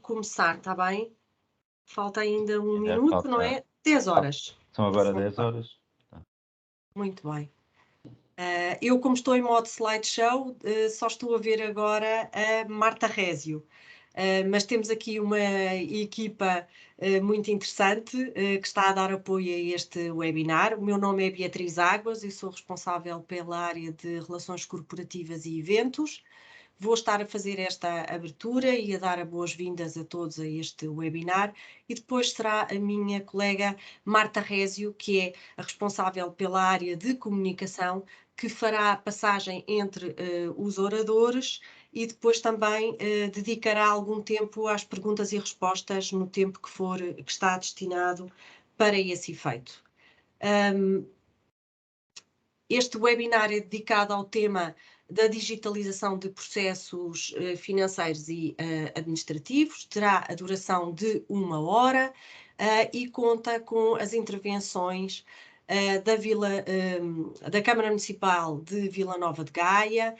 Começar, está bem? Falta ainda um Ainda minuto, não falta. é? 10 horas. São agora São 10 horas. Tá. Muito bem. Eu, como estou em modo slideshow, só estou a ver agora a Marta Résio. Mas temos aqui uma equipa muito interessante que está a dar apoio a este webinar. O meu nome é Beatriz Águas e sou responsável pela área de Relações Corporativas e Eventos. Vou estar a fazer esta abertura e a dar as boas-vindas a todos a este webinar e depois será a minha colega Marta Résio, que é a responsável pela área de comunicação, que fará a passagem entre os oradores e depois também dedicará algum tempo às perguntas e respostas no tempo que está destinado para esse efeito. Este webinar é dedicado ao tema da digitalização de processos financeiros e administrativos, terá a duração de 1 hora e conta com as intervenções da Câmara Municipal de Vila Nova de Gaia,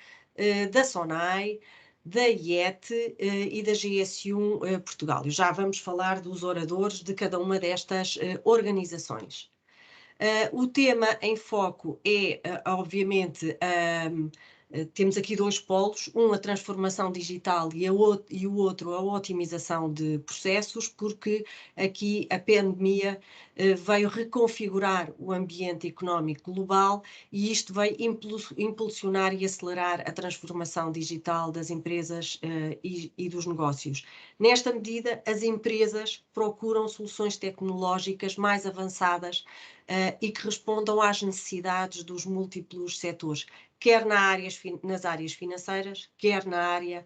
da SONAI, da IET e da GSU Portugal. E já vamos falar dos oradores de cada uma destas organizações. O tema em foco é, obviamente, temos aqui dois polos, a transformação digital e o outro a otimização de processos, porque aqui a pandemia veio reconfigurar o ambiente económico global e isto veio impulsionar e acelerar a transformação digital das empresas e dos negócios. Nesta medida, as empresas procuram soluções tecnológicas mais avançadas e que respondam às necessidades dos múltiplos setores, quer nas áreas financeiras, quer na área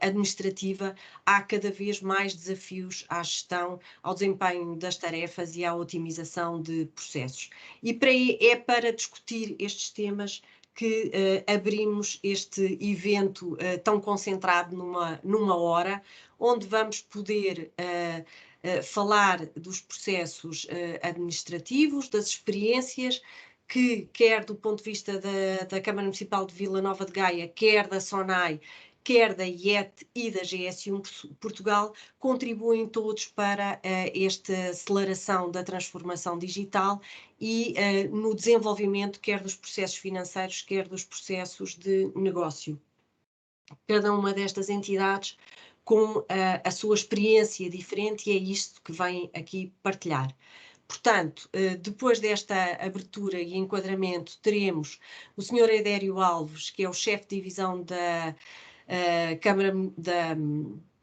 administrativa. Há cada vez mais desafios à gestão, ao desempenho das tarefas e à otimização de processos. E é para discutir estes temas que abrimos este evento tão concentrado numa hora, onde vamos poder falar dos processos administrativos, das experiências que, quer do ponto de vista da Câmara Municipal de Vila Nova de Gaia, quer da SONAI, quer da IET e da GSU Portugal, contribuem todos para esta aceleração da transformação digital e no desenvolvimento quer dos processos financeiros, quer dos processos de negócio. Cada uma destas entidades com a sua experiência diferente e é isto que vem aqui partilhar. Portanto, depois desta abertura e enquadramento, teremos o Sr. Edério Alves, que é o chefe de divisão da Câmara da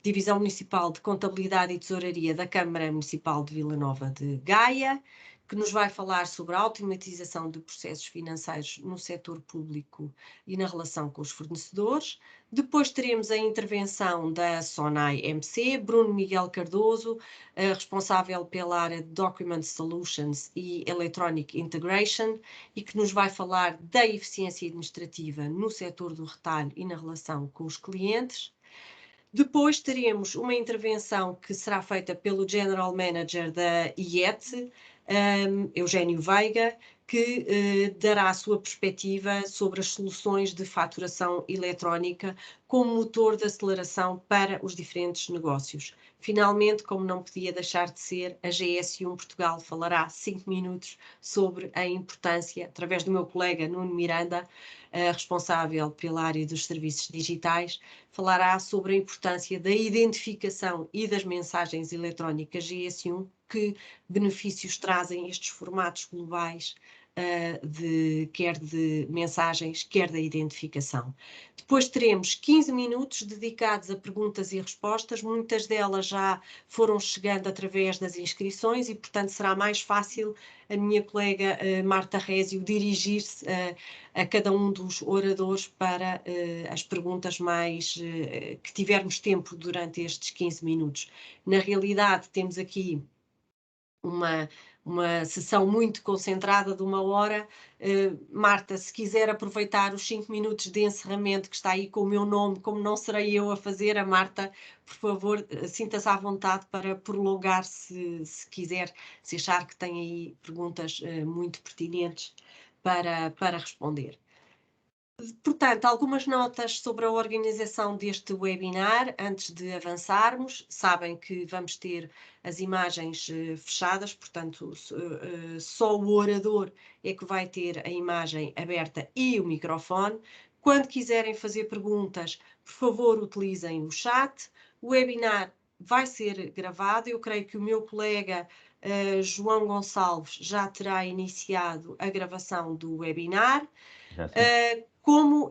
Divisão Municipal de Contabilidade e Tesouraria da Câmara Municipal de Vila Nova de Gaia, que nos vai falar sobre a automatização de processos financeiros no setor público e na relação com os fornecedores. Depois teremos a intervenção da SONAI MC, Bruno Miguel Cardoso, responsável pela área de Document Solutions e Electronic Integration, e que nos vai falar da eficiência administrativa no setor do retalho e na relação com os clientes. Depois teremos uma intervenção que será feita pelo General Manager da IET, Eugênio Veiga, que dará a sua perspectiva sobre as soluções de faturação eletrónica como motor de aceleração para os diferentes negócios. Finalmente, como não podia deixar de ser, a GSU Portugal falará 5 minutos sobre a importância, através do meu colega Nuno Miranda, responsável pela área dos serviços digitais, falará sobre a importância da identificação e das mensagens eletrónicas GS1, que benefícios trazem estes formatos globais, quer de mensagens, quer da identificação. Depois teremos 15 minutos dedicados a perguntas e respostas, muitas delas já foram chegando através das inscrições e, portanto, será mais fácil a minha colega Marta Résio dirigir-se a cada um dos oradores para as perguntas mais que tivermos tempo durante estes 15 minutos. Na realidade, temos aqui uma sessão muito concentrada de 1 hora. Marta, se quiser aproveitar os 5 minutos de encerramento que está aí com o meu nome, como não serei eu a fazer, a Marta, por favor, sinta-se à vontade para prolongar se quiser, se achar que tem aí perguntas muito pertinentes para responder. Portanto, algumas notas sobre a organização deste webinar, antes de avançarmos. Sabem que vamos ter as imagens fechadas, portanto, só o orador é que vai ter a imagem aberta e o microfone. Quando quiserem fazer perguntas, por favor, utilizem o chat. O webinar vai ser gravado. Eu creio que o meu colega João Gonçalves já terá iniciado a gravação do webinar. Como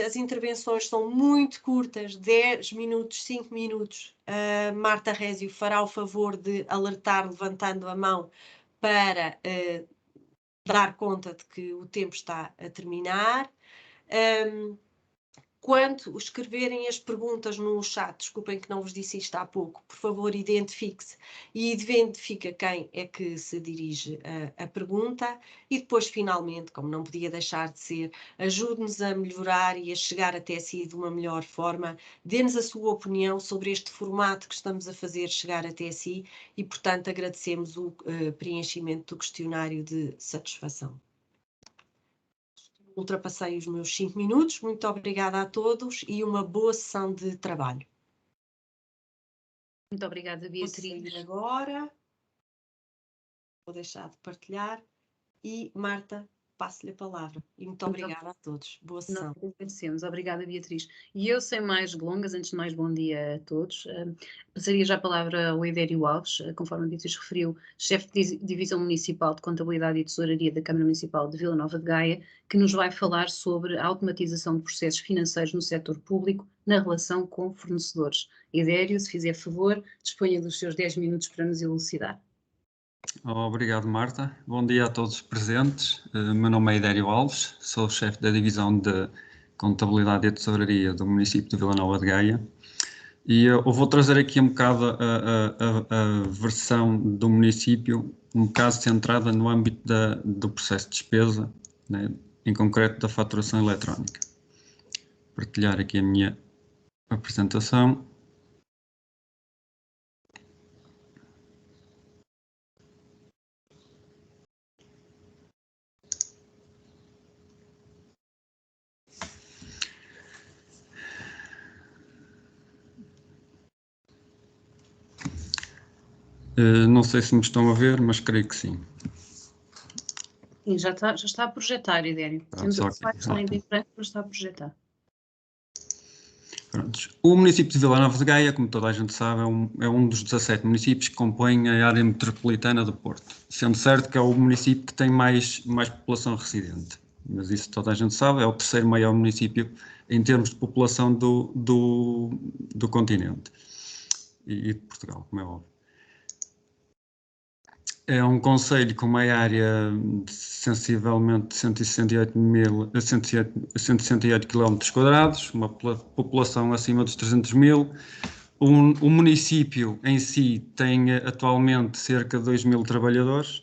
as intervenções são muito curtas, 10 minutos, 5 minutos, Marta Résio fará o favor de alertar levantando a mão para dar conta de que o tempo está a terminar. Quando escreverem as perguntas no chat, desculpem que não vos disse isto há pouco, por favor identifique-se e identifica quem é que se dirige a pergunta e depois finalmente, como não podia deixar de ser, ajude-nos a melhorar e a chegar até si de uma melhor forma, dê-nos a sua opinião sobre este formato que estamos a fazer chegar até si e, portanto, agradecemos o preenchimento do questionário de satisfação. Ultrapassei os meus 5 minutos. Muito obrigada a todos e uma boa sessão de trabalho. Muito obrigada, Beatriz. Vou sair agora. Vou deixar de partilhar. E, Marta, passo-lhe a palavra. E muito obrigada a todos. Boa sessão. Nós agradecemos. Obrigada, Beatriz. E eu, sem mais delongas, antes de mais, bom dia a todos. Passaria já a palavra ao Idério Alves, conforme a Beatriz referiu, chefe de Divisão Municipal de Contabilidade e Tesouraria da Câmara Municipal de Vila Nova de Gaia, que nos vai falar sobre a automatização de processos financeiros no setor público na relação com fornecedores. Idério, se fizer favor, disponha dos seus 10 minutos para nos elucidar. Obrigado, Marta. Bom dia a todos os presentes. Meu nome é Idério Alves, sou chefe da Divisão de Contabilidade e Tesouraria do município de Vila Nova de Gaia e eu vou trazer aqui um bocado a versão do município, um bocado centrada no âmbito do processo de despesa, né, em concreto da faturação eletrónica. Partilhar aqui a minha apresentação. Não sei se me estão a ver, mas creio que sim. Sim, já está a projetar, Idério. Temos o slide ainda em branco, mas está a projetar. Prontos. O município de Vila Nova de Gaia, como toda a gente sabe, é um dos 17 municípios que compõem a área metropolitana do Porto, sendo certo que é o município que tem mais população residente. Mas isso toda a gente sabe, é o terceiro maior município em termos de população do continente e de Portugal, como é óbvio. É um concelho com uma área de sensivelmente 168 km², uma população acima dos 300 mil. O município em si tem atualmente cerca de 2 mil trabalhadores,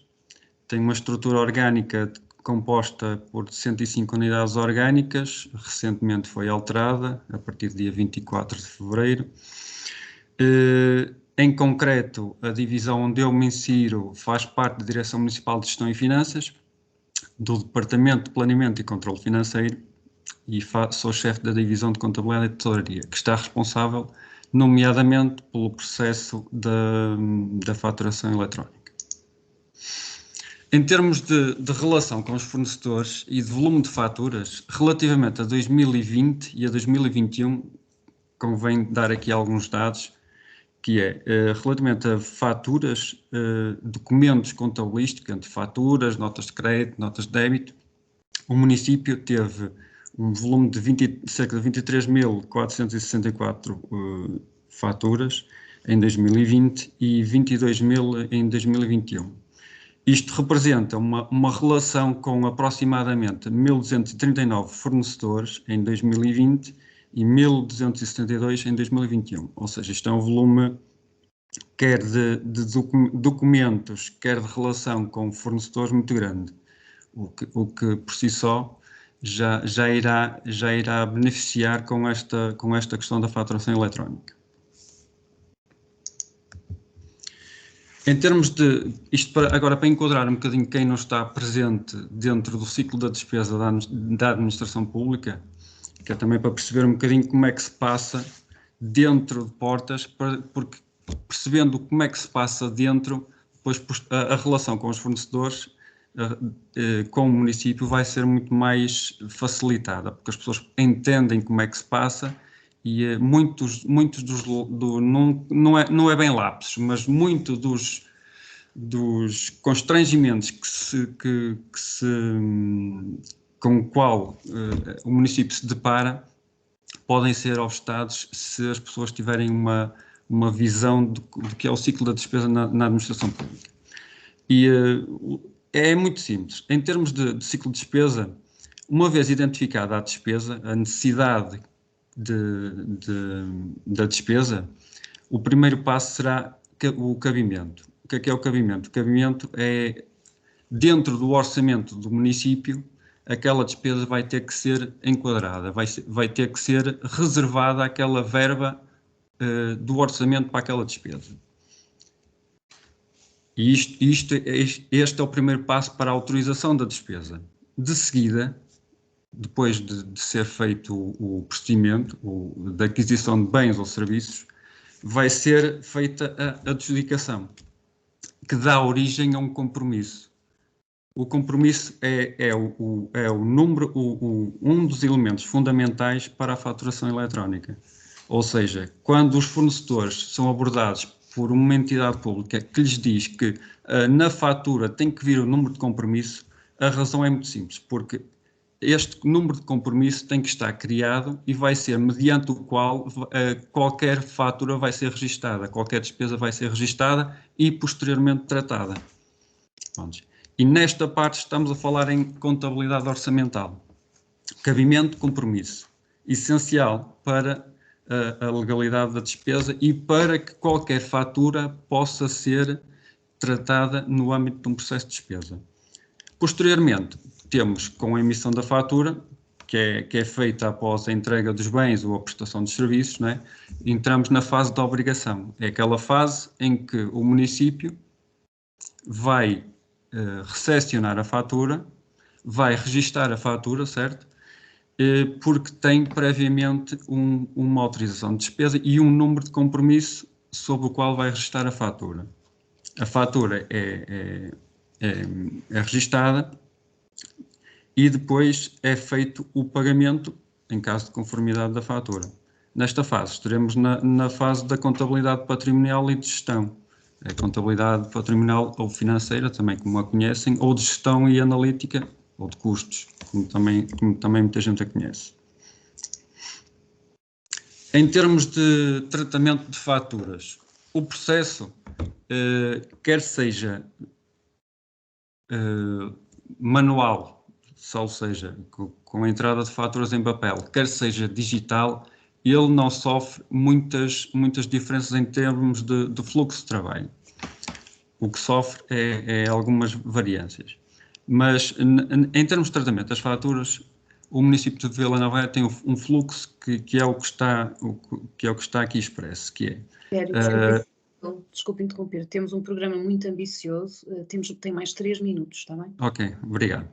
tem uma estrutura orgânica composta por 105 unidades orgânicas, recentemente foi alterada, a partir do dia 24 de fevereiro. Em concreto, a divisão onde eu me insiro faz parte da Direção Municipal de Gestão e Finanças, do Departamento de Planeamento e Controlo Financeiro e sou chefe da Divisão de Contabilidade e Tesouraria, que está responsável, nomeadamente, pelo processo da faturação eletrónica. Em termos de relação com os fornecedores e de volume de faturas, relativamente a 2020 e a 2021, convém dar aqui alguns dados, que é, relativamente a faturas, documentos contabilísticos, entre faturas, notas de crédito, notas de débito, o município teve um volume de cerca de 23.464 faturas em 2020 e 22.000 em 2021. Isto representa uma relação com aproximadamente 1.239 fornecedores em 2020 e 1.272 em 2021, ou seja, isto é um volume quer de documentos, quer de relação com fornecedores muito grande, o que por si só já irá beneficiar com esta questão da faturação eletrónica. Em termos de, agora para enquadrar um bocadinho quem não está presente dentro do ciclo da despesa da administração pública, que é também para perceber um bocadinho como é que se passa dentro de portas, porque percebendo como é que se passa dentro, depois a relação com os fornecedores, com o município vai ser muito mais facilitada, porque as pessoas entendem como é que se passa e muitos não é bem lapsos, mas muito dos constrangimentos com o qual o município se depara podem ser obstados se as pessoas tiverem uma visão do que é o ciclo da despesa na administração pública. E é muito simples. Em termos de ciclo de despesa, uma vez identificada a despesa, a necessidade da despesa, o primeiro passo será o cabimento. O que é o cabimento? O cabimento é, dentro do orçamento do município, aquela despesa vai ter que ser enquadrada, vai ter que ser reservada aquela verba do orçamento para aquela despesa. E este é o primeiro passo para a autorização da despesa. De seguida, depois de ser feito o procedimento da aquisição de bens ou serviços, vai ser feita a adjudicação, que dá origem a um compromisso. O compromisso é um dos elementos fundamentais para a faturação eletrónica. Ou seja, quando os fornecedores são abordados por uma entidade pública que lhes diz que na fatura tem que vir o número de compromisso, a razão é muito simples, porque este número de compromisso tem que estar criado e vai ser mediante o qual qualquer fatura vai ser registada, qualquer despesa vai ser registada e posteriormente tratada. E nesta parte estamos a falar em contabilidade orçamental. Cabimento, compromisso. Essencial para a legalidade da despesa e para que qualquer fatura possa ser tratada no âmbito de um processo de despesa. Posteriormente, temos com a emissão da fatura, que é feita após a entrega dos bens ou a prestação dos serviços, não é? Entramos na fase da obrigação. É aquela fase em que o município vai recepcionar a fatura, vai registar a fatura, certo? Porque tem previamente uma autorização de despesa e um número de compromisso sobre o qual vai registrar a fatura. A fatura é registada e depois é feito o pagamento em caso de conformidade da fatura. Nesta fase, estaremos na fase da contabilidade patrimonial e de gestão. A contabilidade patrimonial ou financeira, também como a conhecem, ou de gestão e analítica, ou de custos, como também muita gente a conhece. Em termos de tratamento de faturas, o processo, quer seja manual, ou seja, com a entrada de faturas em papel, quer seja digital, ele não sofre muitas diferenças em termos de fluxo de trabalho. O que sofre é algumas variâncias. Mas, em termos de tratamento das faturas, o município de Vila Nova tem um fluxo que é o que está aqui expresso, que é... Desculpe interromper, temos um programa muito ambicioso, tem mais 3 minutos, está bem? Ok, obrigado.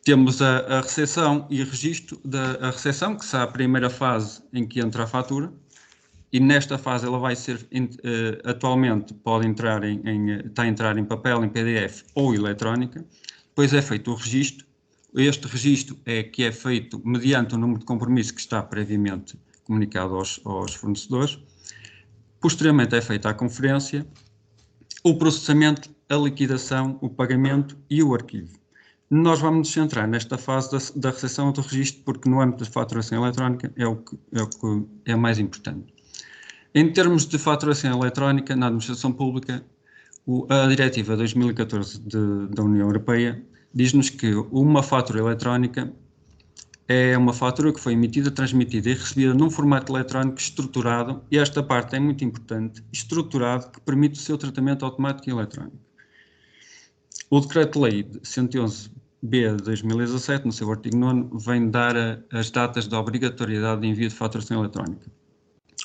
Temos a recepção e registro a recepção, que será a primeira fase em que entra a fatura, e nesta fase ela vai ser, atualmente pode entrar está a entrar em papel, em PDF ou eletrónica. Depois é feito o registro. Este registro que é feito mediante o número de compromisso que está previamente comunicado aos fornecedores. Posteriormente é feita a conferência, o processamento, a liquidação, o pagamento e o arquivo. Nós vamos nos centrar nesta fase da recepção do registro, porque no âmbito da faturação eletrónica é o que é mais importante. Em termos de faturação eletrónica, na administração pública, a Diretiva 2014 da União Europeia diz-nos que uma fatura eletrónica é uma fatura que foi emitida, transmitida e recebida num formato eletrónico estruturado, e esta parte é muito importante, estruturado, que permite o seu tratamento automático e eletrónico. O Decreto-Lei 111b de 2017, no seu artigo 9º, vem dar as datas da obrigatoriedade de envio de faturação eletrónica.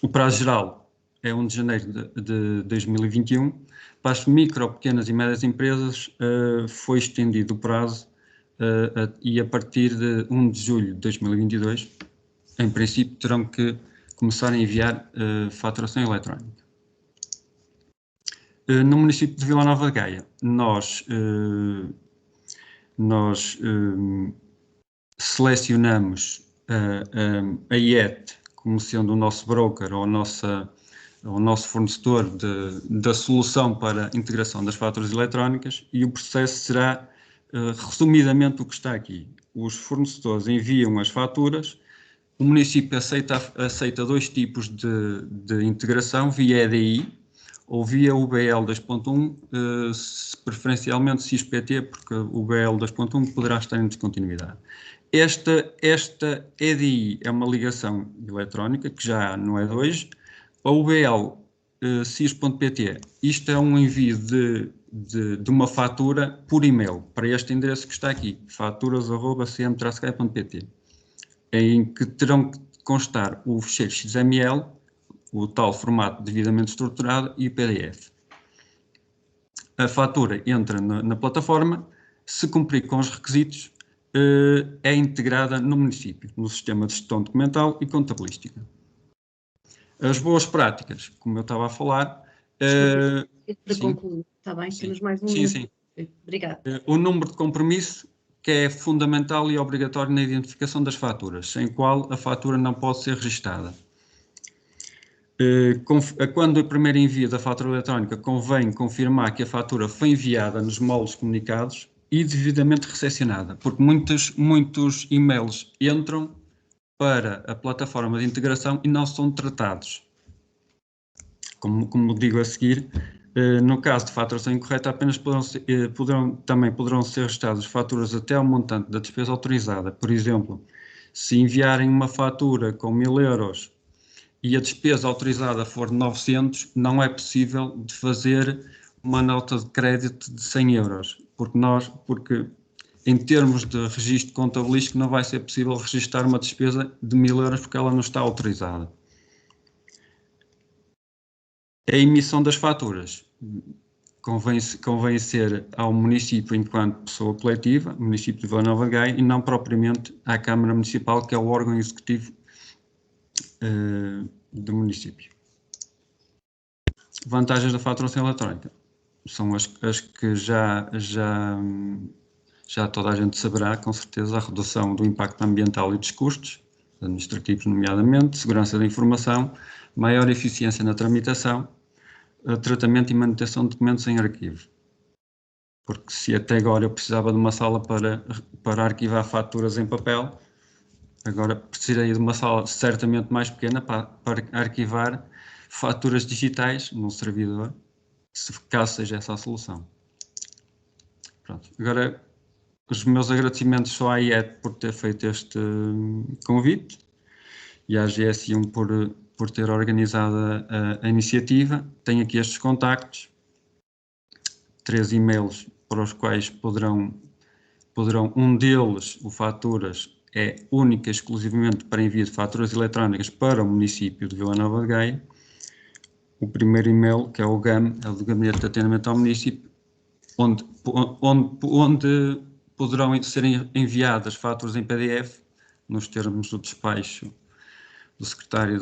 O prazo geral é 1 de janeiro de 2021. Para as micro, pequenas e médias empresas foi estendido o prazo e a partir de 1 de julho de 2022, em princípio, terão que começar a enviar faturação eletrónica. No município de Vila Nova de Gaia, nós selecionamos a IET como sendo o nosso broker ou o nosso fornecedor da solução para a integração das faturas eletrónicas, e o processo será resumidamente o que está aqui. Os fornecedores enviam as faturas, o município aceita 2 tipos de integração, via EDI ou via UBL 2.1, preferencialmente XPT, porque o UBL 2.1 poderá estar em descontinuidade. Esta EDI é uma ligação eletrónica, que já não é de hoje. A UBL CIS.pt, isto é um envio de uma fatura por e-mail, para este endereço que está aqui, faturas@cm-gai.pt, em que terão que constar o ficheiro XML, o tal formato devidamente estruturado, e o PDF. A fatura entra na plataforma, se cumprir com os requisitos, é integrada no município, no sistema de gestão documental e contabilística. As boas práticas, como eu estava a falar... Para concluir, está bem? Sim. Temos mais um Sim, minuto. sim. Obrigada. O número de compromisso, que é fundamental e obrigatório na identificação das faturas, sem o qual a fatura não pode ser registada. Quando o primeiro envio da fatura eletrónica, convém confirmar que a fatura foi enviada nos moldes comunicados e devidamente recepcionada, porque muitos e-mails entram para a plataforma de integração e não são tratados. Como digo a seguir, no caso de faturação incorreta, apenas também poderão ser registradas faturas até ao montante da despesa autorizada. Por exemplo, se enviarem uma fatura com 1000 euros e a despesa autorizada for de 900, não é possível de fazer uma nota de crédito de 100 euros, porque em termos de registro contabilístico não vai ser possível registrar uma despesa de 1000 euros porque ela não está autorizada. A emissão das faturas convém ser ao município enquanto pessoa coletiva, município de Vila Nova de Gaia, e não propriamente à Câmara Municipal, que é o órgão executivo do município. Vantagens da faturação eletrónica são as que já toda a gente saberá, com certeza: a redução do impacto ambiental e dos custos administrativos, nomeadamente, segurança da informação, maior eficiência na tramitação, tratamento e manutenção de documentos em arquivo. Porque se até agora eu precisava de uma sala para arquivar faturas em papel, agora precisaria de uma sala certamente mais pequena para arquivar faturas digitais num servidor, caso seja essa a solução. Pronto. Agora, os meus agradecimentos só à IET por ter feito este convite e à GS1 por ter organizado a iniciativa. Tenho aqui estes contactos, 3 e-mails para os quais poderão, um deles, o Faturas, é única e exclusivamente para envio de faturas eletrónicas para o município de Vila Nova de Gaia. O primeiro e-mail, que é o GAM, é o do Gabinete de Atendimento ao Município, onde poderão ser enviadas faturas em PDF, nos termos do despacho do Secretário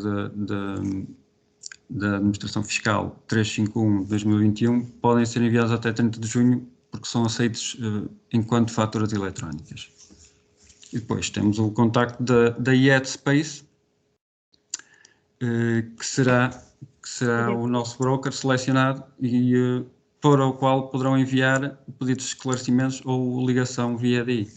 da Administração Fiscal 351/2021, podem ser enviadas até 30 de junho, porque são aceitos enquanto faturas eletrónicas. E depois temos o contacto da IET Space, que será o nosso broker selecionado e para o qual poderão enviar pedidos de esclarecimentos ou ligação via EDI.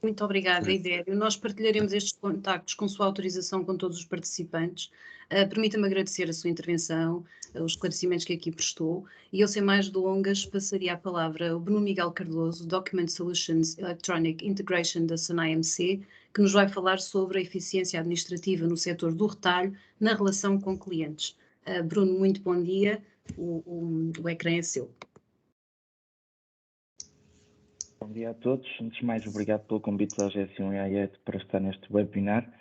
Muito obrigada, Idério. Nós partilharemos estes contactos com sua autorização com todos os participantes. Permita-me agradecer a sua intervenção, os esclarecimentos que aqui prestou, e eu, sem mais delongas, passaria a palavra ao Bruno Miguel Cardoso, Document Solutions Electronic Integration da SONAI-MC, que nos vai falar sobre a eficiência administrativa no setor do retalho na relação com clientes. Bruno, muito bom dia. O ecrã é seu. Bom dia a todos. Antes de mais, obrigado pelo convite da GS1 e à IET para estar neste webinar.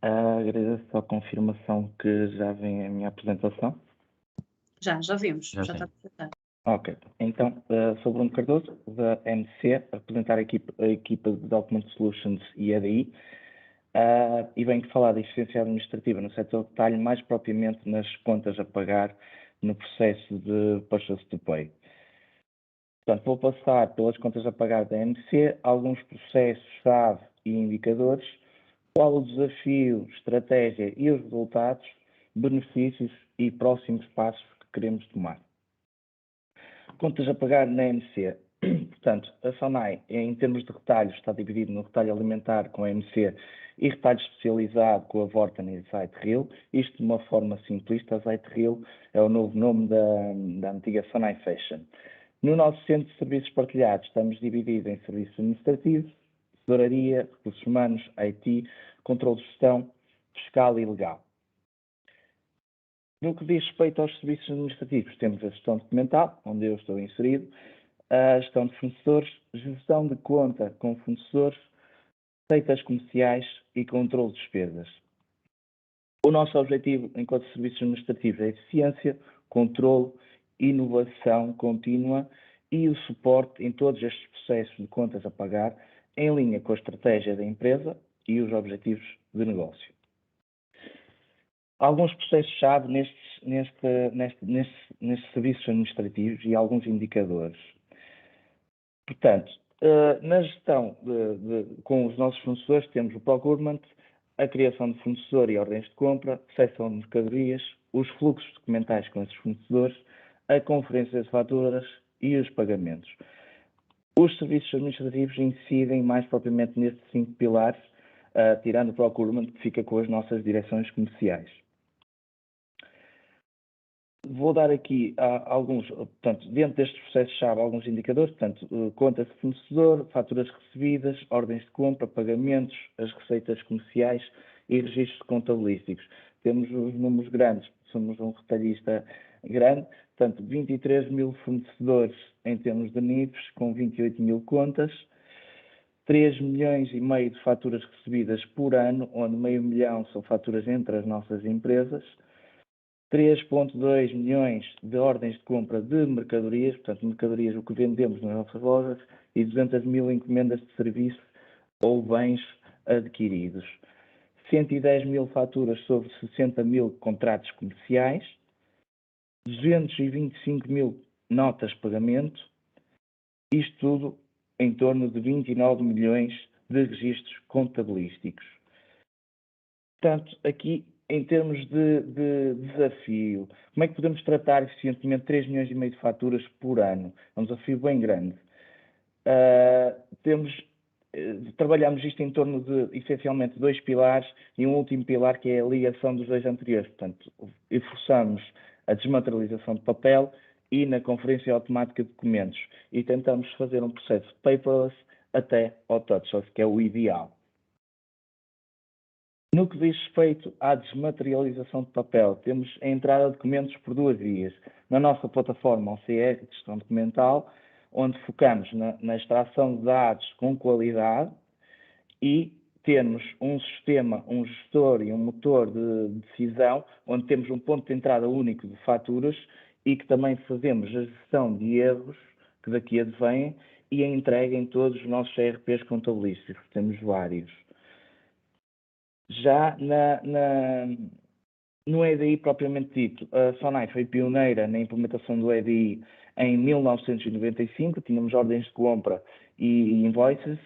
Agradeço a confirmação que já vem a minha apresentação. Já vimos, Já já tem. está apresentado. Ok, então sou Bruno Cardoso, da MC, a representar a equipa de Document Solutions e EDI, e venho falar da eficiência administrativa no setor de detalhe, mais propriamente nas contas a pagar no processo de Purchase to Pay. Portanto, vou passar pelas contas a pagar da MC, alguns processos-chave e indicadores, qual o desafio, estratégia e os resultados, benefícios e próximos passos que queremos tomar. Contas a pagar na MC. Portanto, a SONAI, em termos de retalhos, está dividido no retalho alimentar com a MC e retalho especializado com a Vorten e a Zite-Reel. Isto de uma forma simplista, a Zite-Reel é o novo nome da antiga SONAI Fashion. No nosso centro de serviços partilhados, estamos divididos em serviços administrativos, tesouraria, recursos humanos, IT, controle de gestão, fiscal e legal. No que diz respeito aos serviços administrativos, temos a gestão documental, onde eu estou inserido, a gestão de fornecedores, gestão de conta com fornecedores, receitas comerciais e controle de despesas. O nosso objetivo, enquanto serviços administrativos, é eficiência, controle, inovação contínua e o suporte em todos estes processos de contas a pagar, em linha com a estratégia da empresa e os objetivos de negócio. Alguns processos-chave nestes serviços administrativos e alguns indicadores. Portanto, na gestão com os nossos fornecedores, temos o procurement, a criação de fornecedor e ordens de compra, recepção de mercadorias, os fluxos documentais com esses fornecedores, a conferência de faturas e os pagamentos. Os serviços administrativos incidem mais propriamente nestes 5 pilares, tirando o procurement, que fica com as nossas direções comerciais. Vou dar aqui alguns, portanto, dentro destes processos-chave, alguns indicadores, portanto, contas de fornecedor, faturas recebidas, ordens de compra, pagamentos, as receitas comerciais e registros contabilísticos. Temos os números grandes, somos um retalhista grande, portanto, 23 mil fornecedores em termos de NIFs, com 28 mil contas, 3 milhões e meio de faturas recebidas por ano, onde meio milhão são faturas entre as nossas empresas, 3,2 milhões de ordens de compra de mercadorias, portanto, mercadorias o que vendemos nas nossas lojas, e 200 mil encomendas de serviços ou bens adquiridos. 110 mil faturas sobre 60 mil contratos comerciais, 225 mil notas de pagamento, isto tudo em torno de 29 milhões de registros contabilísticos. Portanto, aqui, em termos de desafio, como é que podemos tratar eficientemente 3 milhões e meio de faturas por ano? É um desafio bem grande. Trabalhamos isto em torno de, essencialmente, 2 pilares e um último pilar que é a ligação dos 2 anteriores. Portanto, esforçamos a desmaterialização de papel e na conferência automática de documentos e tentamos fazer um processo paperless até ao touchless, que é o ideal. No que diz respeito à desmaterialização de papel, temos a entrada de documentos por 2 vias. Na nossa plataforma OCR, gestão documental, onde focamos na extração de dados com qualidade e temos um sistema, um gestor e um motor de decisão, onde temos um ponto de entrada único de faturas e que também fazemos a gestão de erros que daqui advêm e a entrega em todos os nossos ERPs contabilísticos. Temos vários. Já no EDI propriamente dito, a SONAI foi pioneira na implementação do EDI em 1995, tínhamos ordens de compra e invoices,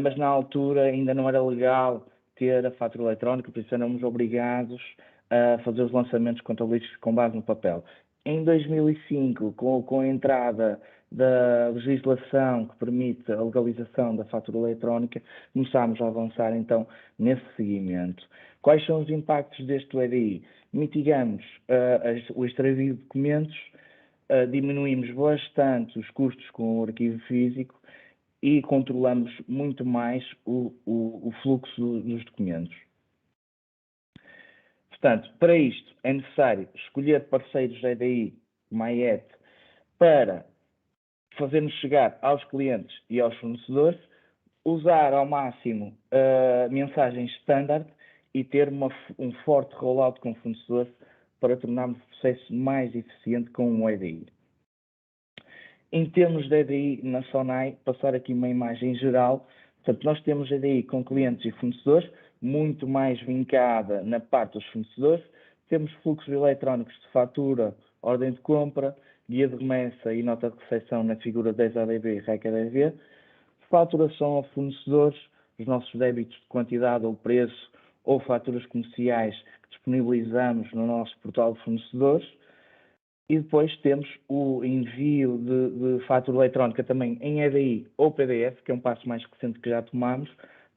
mas na altura ainda não era legal ter a fatura eletrónica, por isso éramos obrigados a fazer os lançamentos contabilísticos com base no papel. Em 2005, com a entrada da legislação que permite a legalização da fatura eletrónica, começámos a avançar então nesse seguimento. Quais são os impactos deste EDI? Mitigamos o extravio de documentos, diminuímos bastante os custos com o arquivo físico e controlamos muito mais o fluxo dos documentos. Portanto, para isto é necessário escolher parceiros EDI, MyET, para fazermos chegar aos clientes e aos fornecedores, usar ao máximo mensagens standard e ter um forte rollout com fornecedores para tornarmos o processo mais eficiente com o EDI. Em termos de EDI na SONAI, passar aqui uma imagem geral, portanto, nós temos EDI com clientes e fornecedores, muito mais vincada na parte dos fornecedores, temos fluxos eletrónicos de fatura, ordem de compra, guia de remessa e nota de recepção na figura 10ADB e REC-ADV, faturação a fornecedores, os nossos débitos de quantidade ou preço ou faturas comerciais que disponibilizamos no nosso portal de fornecedores, e depois temos o envio de fatura eletrónica também em EDI ou PDF, que é um passo mais recente que já tomamos,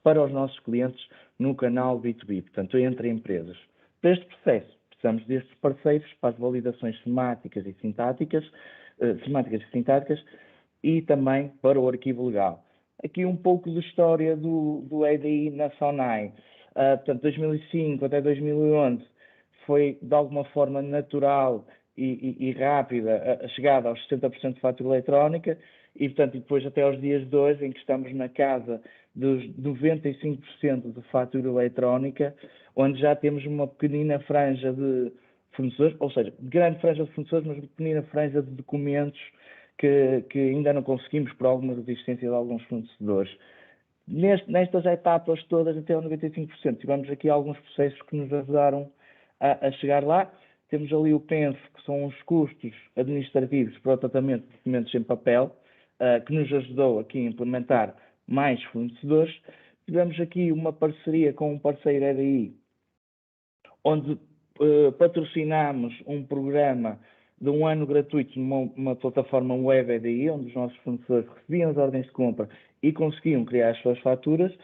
para os nossos clientes no canal B2B, portanto, entre empresas. Para este processo, precisamos destes parceiros para as validações semáticas e sintáticas, e também para o arquivo legal. Aqui um pouco de história do EDI na SONAI. Portanto, 2005 até 2011 foi, de alguma forma, natural e rápida a chegada aos 60% de fatura eletrónica e, portanto, depois até aos dias de hoje, em que estamos na casa dos 95% de fatura eletrónica, onde já temos uma pequenina franja de fornecedores, ou seja, grande franja de fornecedores, mas uma pequenina franja de documentos que ainda não conseguimos por alguma resistência de alguns fornecedores. Nestas etapas todas, até aos 95%, tivemos aqui alguns processos que nos ajudaram a chegar lá. Temos ali o PENF, que são os custos administrativos para o tratamento de documentos em papel, que nos ajudou aqui a implementar mais fornecedores. Tivemos aqui uma parceria com um parceiro EDI, onde patrocinámos um programa de um ano gratuito numa plataforma web EDI, onde os nossos fornecedores recebiam as ordens de compra e conseguiam criar as suas faturas.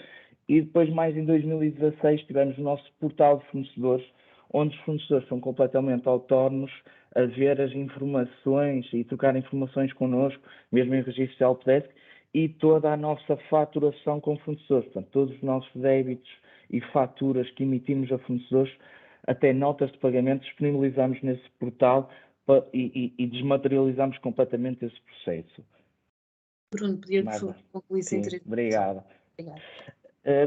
E depois, mais em 2016, tivemos o nosso portal de fornecedores, onde os fornecedores são completamente autónomos a ver as informações e trocar informações connosco, mesmo em registro de helpdesk, e toda a nossa faturação com fornecedores. Portanto, todos os nossos débitos e faturas que emitimos a fornecedores, até notas de pagamento, disponibilizamos nesse portal e desmaterializamos completamente esse processo. Bruno, podia, por favor, concluir sem Sim, obrigado. Obrigado.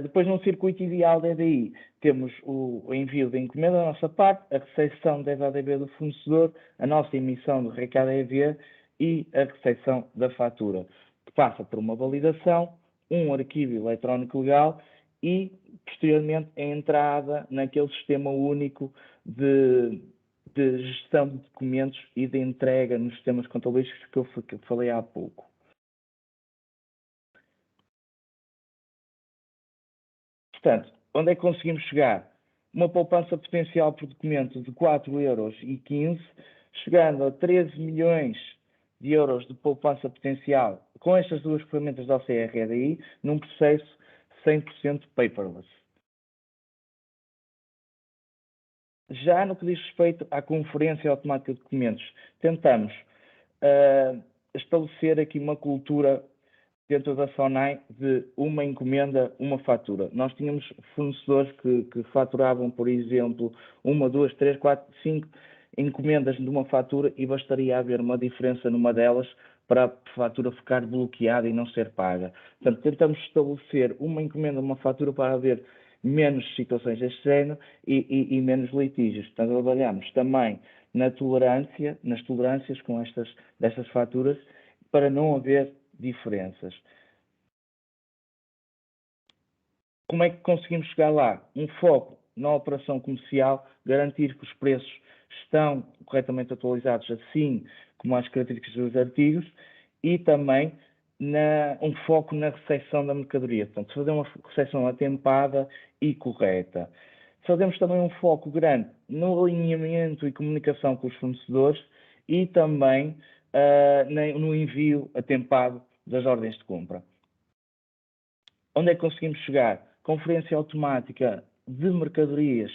Depois, no circuito ideal da EDI, temos o envio da encomenda da nossa parte, a recepção da ADB do fornecedor, a nossa emissão do REC-ADV e a recepção da fatura, que passa por uma validação, um arquivo eletrónico legal e, posteriormente, a entrada naquele sistema único de gestão de documentos e de entrega nos sistemas contabilísticos que eu falei há pouco. Portanto, onde é que conseguimos chegar? Uma poupança potencial por documento de 4,15 €, chegando a 13 milhões de euros de poupança potencial com estas duas ferramentas da OCR-EDI, num processo 100% paperless. Já no que diz respeito à conferência automática de documentos, tentamos estabelecer aqui uma cultura dentro da SONAI de uma encomenda, uma fatura. Nós tínhamos fornecedores que faturavam, por exemplo, 1, 2, 3, 4, 5 encomendas de uma fatura e bastaria haver uma diferença numa delas para a fatura ficar bloqueada e não ser paga. Portanto, tentamos estabelecer uma encomenda, uma fatura para haver menos situações deste género e menos litígios. Portanto, trabalhamos também nas tolerâncias com destas faturas para não haver diferenças. Como é que conseguimos chegar lá? Um foco na operação comercial, garantir que os preços estão corretamente atualizados, assim como as características dos artigos, e também um foco na recepção da mercadoria. Portanto, fazer uma recepção atempada e correta. Fazemos também um foco grande no alinhamento e comunicação com os fornecedores e também no envio atempado das ordens de compra. Onde é que conseguimos chegar? Conferência automática de mercadorias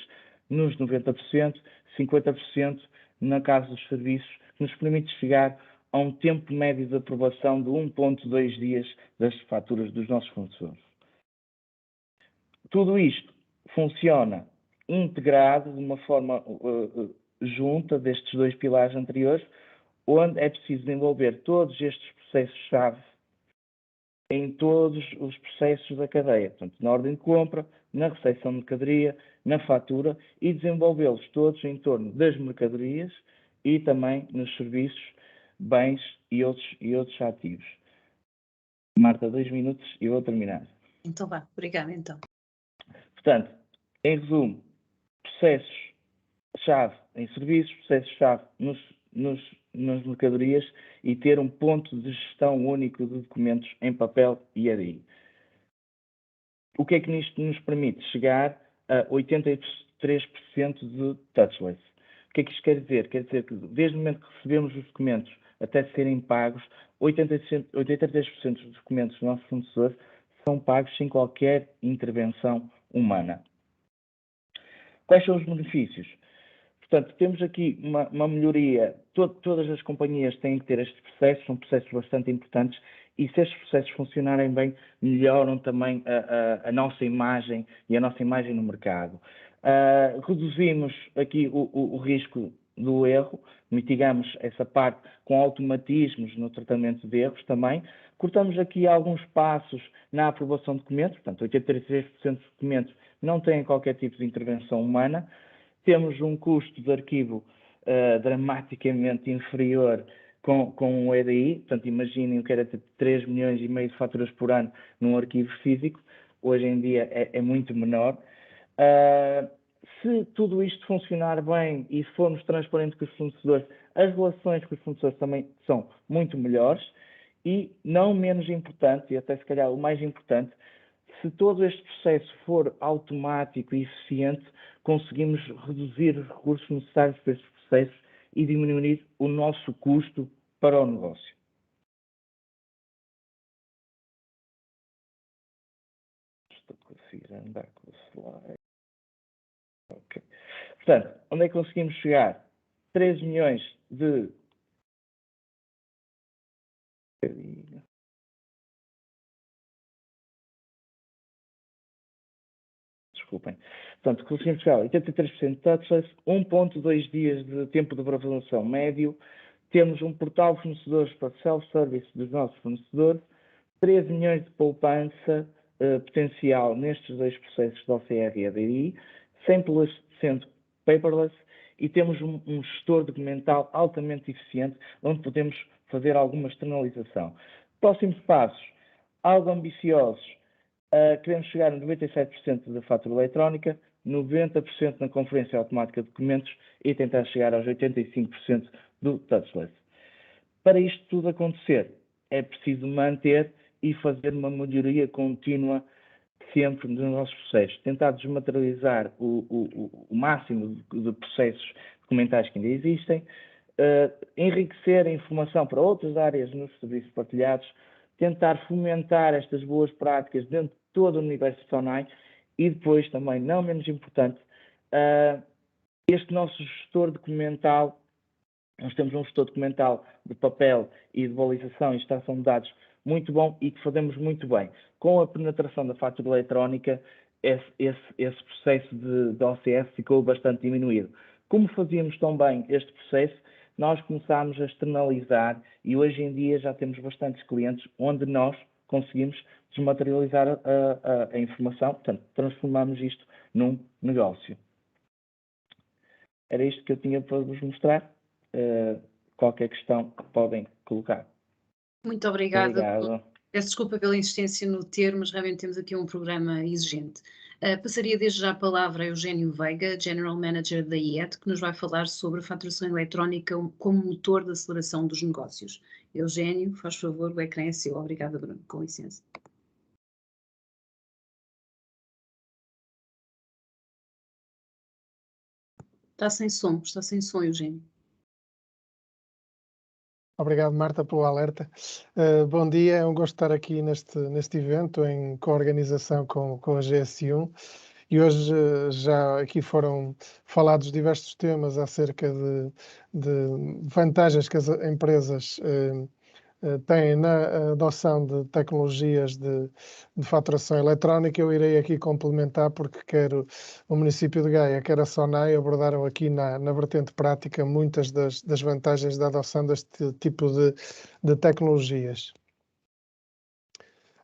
nos 90%, 50% na casa dos serviços, que nos permite chegar a um tempo médio de aprovação de 1,2 dias das faturas dos nossos fornecedores. Tudo isto funciona integrado de uma forma junta destes dois pilares anteriores, onde é preciso desenvolver todos estes processos-chave em todos os processos da cadeia, portanto, na ordem de compra, na recepção de mercadoria na fatura e desenvolvê-los todos em torno das mercadorias e também nos serviços, bens e outros ativos. Marta, 2 minutos e vou terminar. Então vá, obrigada então. Portanto, em resumo, processos-chave em serviços, processos-chave nas mercadorias e ter um ponto de gestão único de documentos em papel e EDI. O que é que isto nos permite? Chegar a 83% de touchless. O que é que isto quer dizer? Quer dizer que desde o momento que recebemos os documentos até serem pagos, 83% dos documentos dos nossos fornecedores são pagos sem qualquer intervenção humana. Quais são os benefícios? Portanto, temos aqui uma melhoria. Todas as companhias têm que ter estes processos, são processos bastante importantes, e se estes processos funcionarem bem, melhoram também a nossa imagem e a nossa imagem no mercado. Reduzimos aqui o risco do erro, mitigamos essa parte com automatismos no tratamento de erros também. Cortamos aqui alguns passos na aprovação de documentos, portanto, 83% dos documentos não têm qualquer tipo de intervenção humana. Temos um custo de arquivo dramaticamente inferior com o EDI, portanto, imaginem o que era ter 3,5 milhões de faturas por ano num arquivo físico, hoje em dia é muito menor. Se tudo isto funcionar bem e se formos transparentes com os fornecedores, as relações com os fornecedores também são muito melhores e, não menos importante, e até se calhar o mais importante, se todo este processo for automático e eficiente, conseguimos reduzir os recursos necessários para estes processos e diminuir o nosso custo para o negócio. Estou a conseguir andar com o slide. Ok. Portanto, onde é que conseguimos chegar? 3 milhões de... Desculpem. Portanto, conseguimos chegar a 83% de touchless, 1.2 dias de tempo de aprovação médio, temos um portal de fornecedores para self-service dos nossos fornecedores, 13 milhões de poupança potencial nestes dois processos de OCR e ADI, 100% paperless, e temos um gestor documental altamente eficiente, onde podemos fazer alguma externalização. Próximos passos, algo ambiciosos. Queremos chegar a 97% da fatura eletrónica, 90% na conferência automática de documentos e tentar chegar aos 85% do touchless. Para isto tudo acontecer, é preciso manter e fazer uma melhoria contínua sempre nos nossos processos. Tentar desmaterializar o máximo de processos documentais que ainda existem, enriquecer a informação para outras áreas nos serviços partilhados, tentar fomentar estas boas práticas dentro de todo o universo SONAI e depois, também não menos importante, este nosso gestor documental. Nós temos um gestor documental de papel e de balização e extração de dados muito bom e que fazemos muito bem. Com a penetração da fatura eletrónica, esse processo de OCR ficou bastante diminuído. Como fazíamos tão bem este processo, nós começámos a externalizar e hoje em dia já temos bastantes clientes onde nós conseguimos desmaterializar a informação, portanto, transformamos isto num negócio. Era isto que eu tinha para vos mostrar. Qualquer questão que podem colocar. Muito obrigada. Obrigado. Peço desculpa pela insistência no termo, mas realmente temos aqui um programa exigente. Passaria desde já a palavra a Eugênio Veiga, General Manager da IET, que nos vai falar sobre a faturação eletrónica como motor de aceleração dos negócios. Eugênio, faz favor, o ecrã é seu. Obrigada, Bruno. Com licença. Está sem som, Eugênio. Obrigado, Marta, pelo alerta. Bom dia, é um gosto estar aqui neste evento em coorganização com a GS1 e hoje já aqui foram falados diversos temas acerca de vantagens que as empresas têm na adoção de tecnologias de faturação eletrónica. Eu irei aqui complementar porque quer o município de Gaia, quer a SONAI abordaram aqui na vertente prática muitas das vantagens da adoção deste tipo de tecnologias.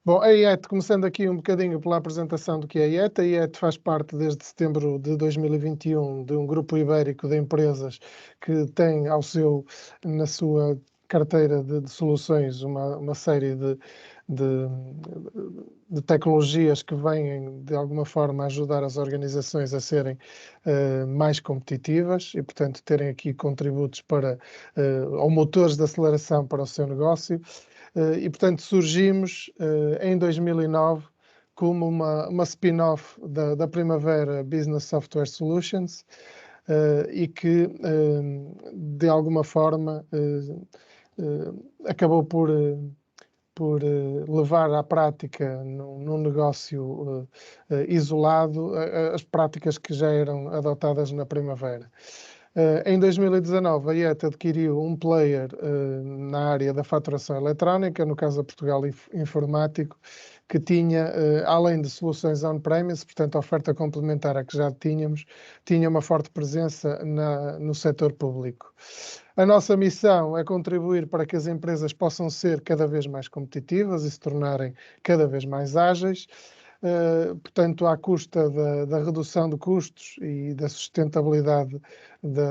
Bom, a IET, começando aqui um bocadinho pela apresentação do que é a IET faz parte desde setembro de 2021 de um grupo ibérico de empresas que tem na sua carteira de soluções uma série de tecnologias que vêm, de alguma forma, ajudar as organizações a serem mais competitivas e, portanto, terem aqui contributos ou motores de aceleração para o seu negócio. E, portanto, surgimos em 2009 como uma spin-off da Primavera Business Software Solutions e que, de alguma forma, acabou por levar à prática, num negócio isolado, as práticas que já eram adotadas na Primavera. Em 2019, a IET adquiriu um player na área da faturação eletrónica, no caso a Portugal Informático, que tinha, além de soluções on-premise, portanto, a oferta complementar a que já tínhamos, tinha uma forte presença no setor público. A nossa missão é contribuir para que as empresas possam ser cada vez mais competitivas e se tornarem cada vez mais ágeis. Portanto, à custa da redução de custos e da sustentabilidade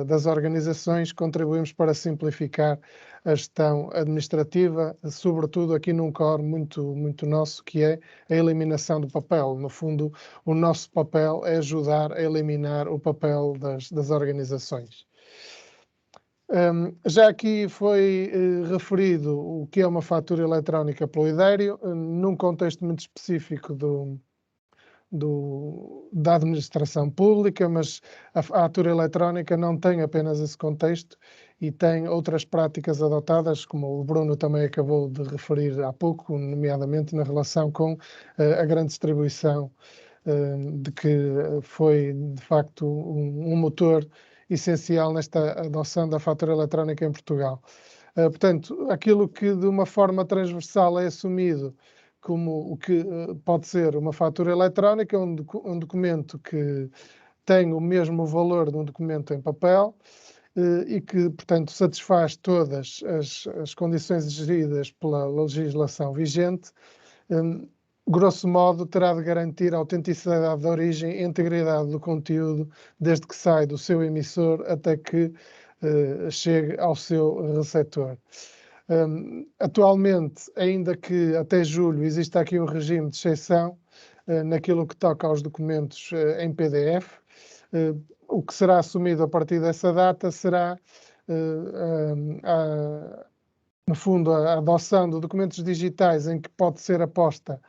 das organizações, contribuímos para simplificar a gestão administrativa, sobretudo aqui num core muito nosso, que é a eliminação do papel. No fundo, o nosso papel é ajudar a eliminar o papel das organizações. Já aqui foi referido o que é uma fatura eletrónica pelo Idério, num contexto muito específico da administração pública, mas a fatura eletrónica não tem apenas esse contexto e tem outras práticas adotadas, como o Bruno também acabou de referir há pouco, nomeadamente na relação com a grande distribuição, de que foi, de facto, um motor essencial nesta adoção da fatura eletrónica em Portugal. Portanto, aquilo que de uma forma transversal é assumido como o que pode ser uma fatura eletrónica, um documento que tem o mesmo valor de um documento em papel e que, portanto, satisfaz todas as condições exigidas pela legislação vigente. Grosso modo, terá de garantir a autenticidade da origem e integridade do conteúdo, desde que sai do seu emissor até que chegue ao seu receptor. Atualmente, ainda que até julho exista aqui um regime de exceção naquilo que toca aos documentos em PDF, o que será assumido a partir dessa data será, no fundo, a adoção de documentos digitais em que pode ser aposta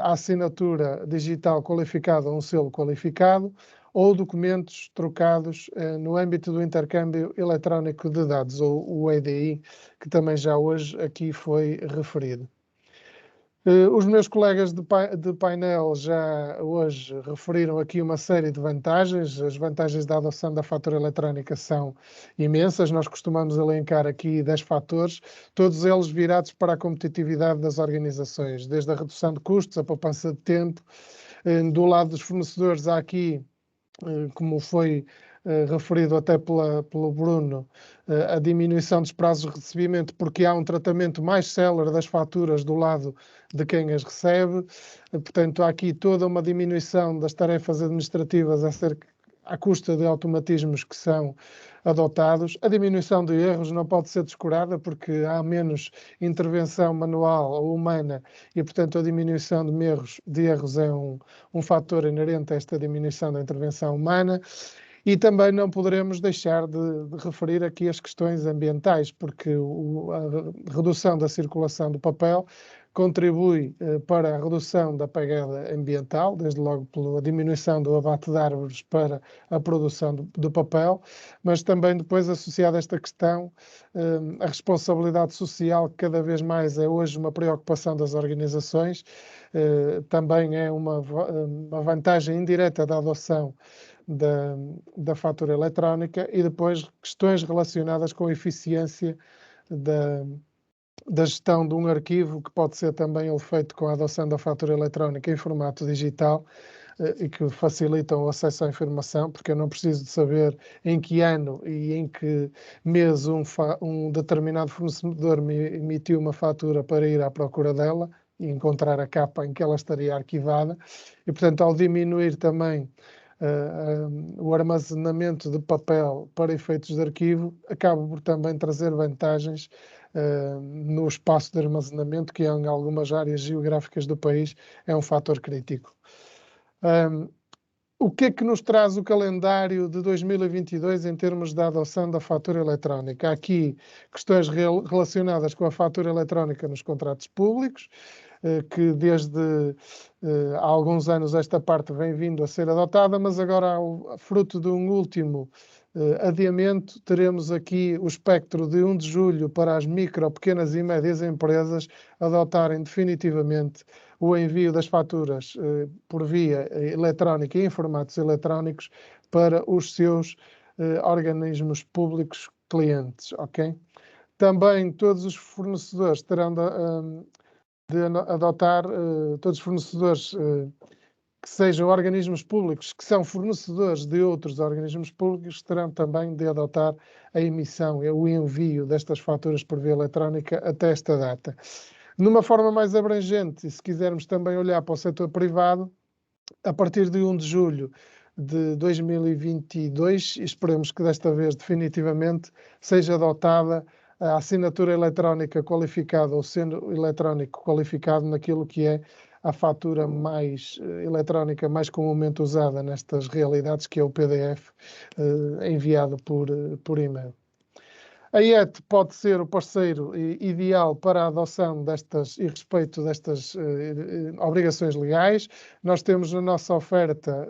a assinatura digital qualificada ou um selo qualificado, ou documentos trocados no âmbito do intercâmbio eletrónico de dados, ou o EDI, que também já hoje aqui foi referido. Os meus colegas de painel já hoje referiram aqui uma série de vantagens. As vantagens da adoção da fatura eletrónica são imensas. Nós costumamos elencar aqui 10 fatores, todos eles virados para a competitividade das organizações, desde a redução de custos, a poupança de tempo. Do lado dos fornecedores, há aqui, como foi referido até pelo Bruno, a diminuição dos prazos de recebimento, porque há um tratamento mais célere das faturas do lado de quem as recebe. Portanto, há aqui toda uma diminuição das tarefas administrativas à custa de automatismos que são adotados. A diminuição de erros não pode ser descurada, porque há menos intervenção manual ou humana e, portanto, a diminuição de erros é um fator inerente a esta diminuição da intervenção humana. E também não poderemos deixar de referir aqui as questões ambientais, porque a redução da circulação do papel contribui para a redução da pegada ambiental, desde logo pela diminuição do abate de árvores para a produção do papel, mas também depois associada a esta questão, a responsabilidade social, que cada vez mais é hoje uma preocupação das organizações, também é uma vantagem indireta da adoção da fatura eletrónica, e depois questões relacionadas com a eficiência da gestão de um arquivo, que pode ser também feito com a adoção da fatura eletrónica em formato digital e que facilitam o acesso à informação, porque eu não preciso de saber em que ano e em que mês um determinado fornecedor me emitiu uma fatura para ir à procura dela. encontrar a capa em que ela estaria arquivada e, portanto, ao diminuir também o armazenamento de papel para efeitos de arquivo, acaba por também trazer vantagens no espaço de armazenamento, que em algumas áreas geográficas do país é um fator crítico. O que é que nos traz o calendário de 2022 em termos da adoção da fatura eletrónica? Há aqui questões relacionadas com a fatura eletrónica nos contratos públicos, que desde há alguns anos esta parte vem vindo a ser adotada, mas agora, fruto de um último adiamento, teremos aqui o espectro de 1 de julho para as micro, pequenas e médias empresas adotarem definitivamente o envio das faturas por via eletrónica e em formatos eletrónicos para os seus organismos públicos clientes, ok? Também todos os fornecedores terão de adotar, todos os fornecedores que sejam organismos públicos, que são fornecedores de outros organismos públicos, terão também de adotar a emissão e o envio destas faturas por via eletrónica até esta data. Numa forma mais abrangente, e se quisermos também olhar para o setor privado, a partir de 1 de julho de 2022, esperemos que desta vez definitivamente seja adotada a assinatura eletrónica qualificada ou sendo eletrónico qualificado naquilo que é a fatura mais eletrónica mais comumente usada nestas realidades, que é o PDF enviado por e-mail. A IET pode ser o parceiro ideal para a adoção destas e respeito destas obrigações legais. Nós temos na nossa oferta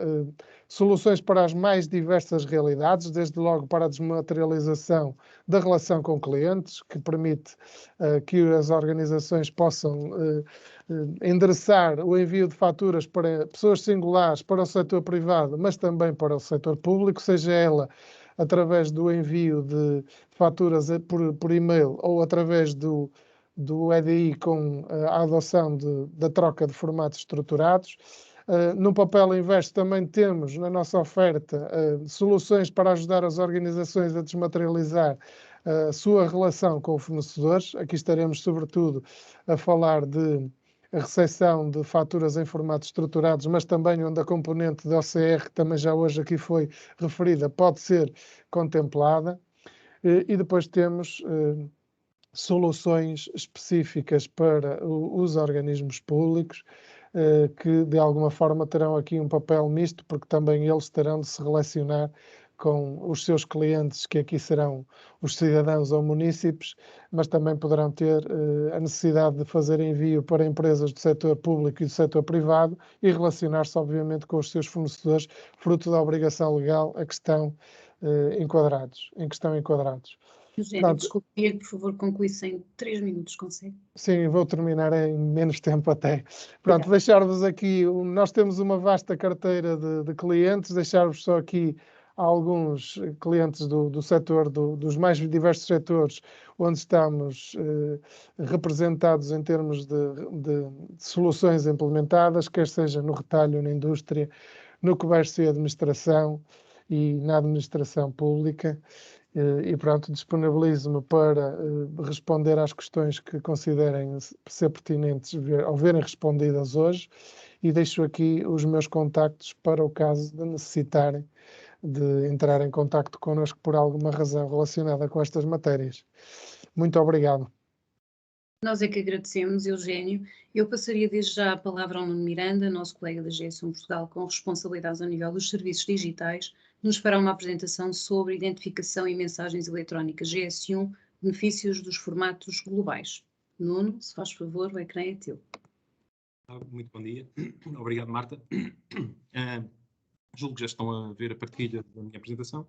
soluções para as mais diversas realidades, desde logo para a desmaterialização da relação com clientes, que permite que as organizações possam endereçar o envio de faturas para pessoas singulares, para o setor privado, mas também para o setor público, seja ela através do envio de faturas por e-mail ou através do EDI com a adoção da troca de formatos estruturados. No papel inverso também temos na nossa oferta soluções para ajudar as organizações a desmaterializar a sua relação com fornecedores. Aqui estaremos sobretudo a falar de a recepção de faturas em formatos estruturados, mas também onde a componente de OCR, que também já hoje aqui foi referida, pode ser contemplada. E depois temos soluções específicas para os organismos públicos, que de alguma forma terão aqui um papel misto, porque também eles terão de se relacionar com os seus clientes, que aqui serão os cidadãos ou munícipes, mas também poderão ter a necessidade de fazer envio para empresas do setor público e do setor privado e relacionar-se, obviamente, com os seus fornecedores, fruto da obrigação legal a que estão enquadrados. Eugénio, desculpe, que por favor concluísse em 3 minutos, consegue? Sim, vou terminar em menos tempo até. Pronto, deixar-vos aqui, nós temos uma vasta carteira de clientes, deixar-vos só aqui alguns clientes do setor, dos mais diversos setores, onde estamos representados em termos de soluções implementadas, quer seja no retalho, na indústria, no comércio e administração e na administração pública. E pronto, disponibilizo-me para responder às questões que considerem ser pertinentes ao verem respondidas hoje e deixo aqui os meus contactos para o caso de necessitarem de entrar em contacto connosco por alguma razão relacionada com estas matérias. Muito obrigado. Nós é que agradecemos, Eugénio. Eu passaria desde já a palavra ao Nuno Miranda, nosso colega da GS1 Portugal, com responsabilidades ao nível dos serviços digitais, nos fará uma apresentação sobre identificação e mensagens eletrónicas GS1, benefícios dos formatos globais. Nuno, se faz favor, o ecrã é teu. Muito bom dia. Obrigado, Marta. Julgo que já estão a ver a partilha da minha apresentação.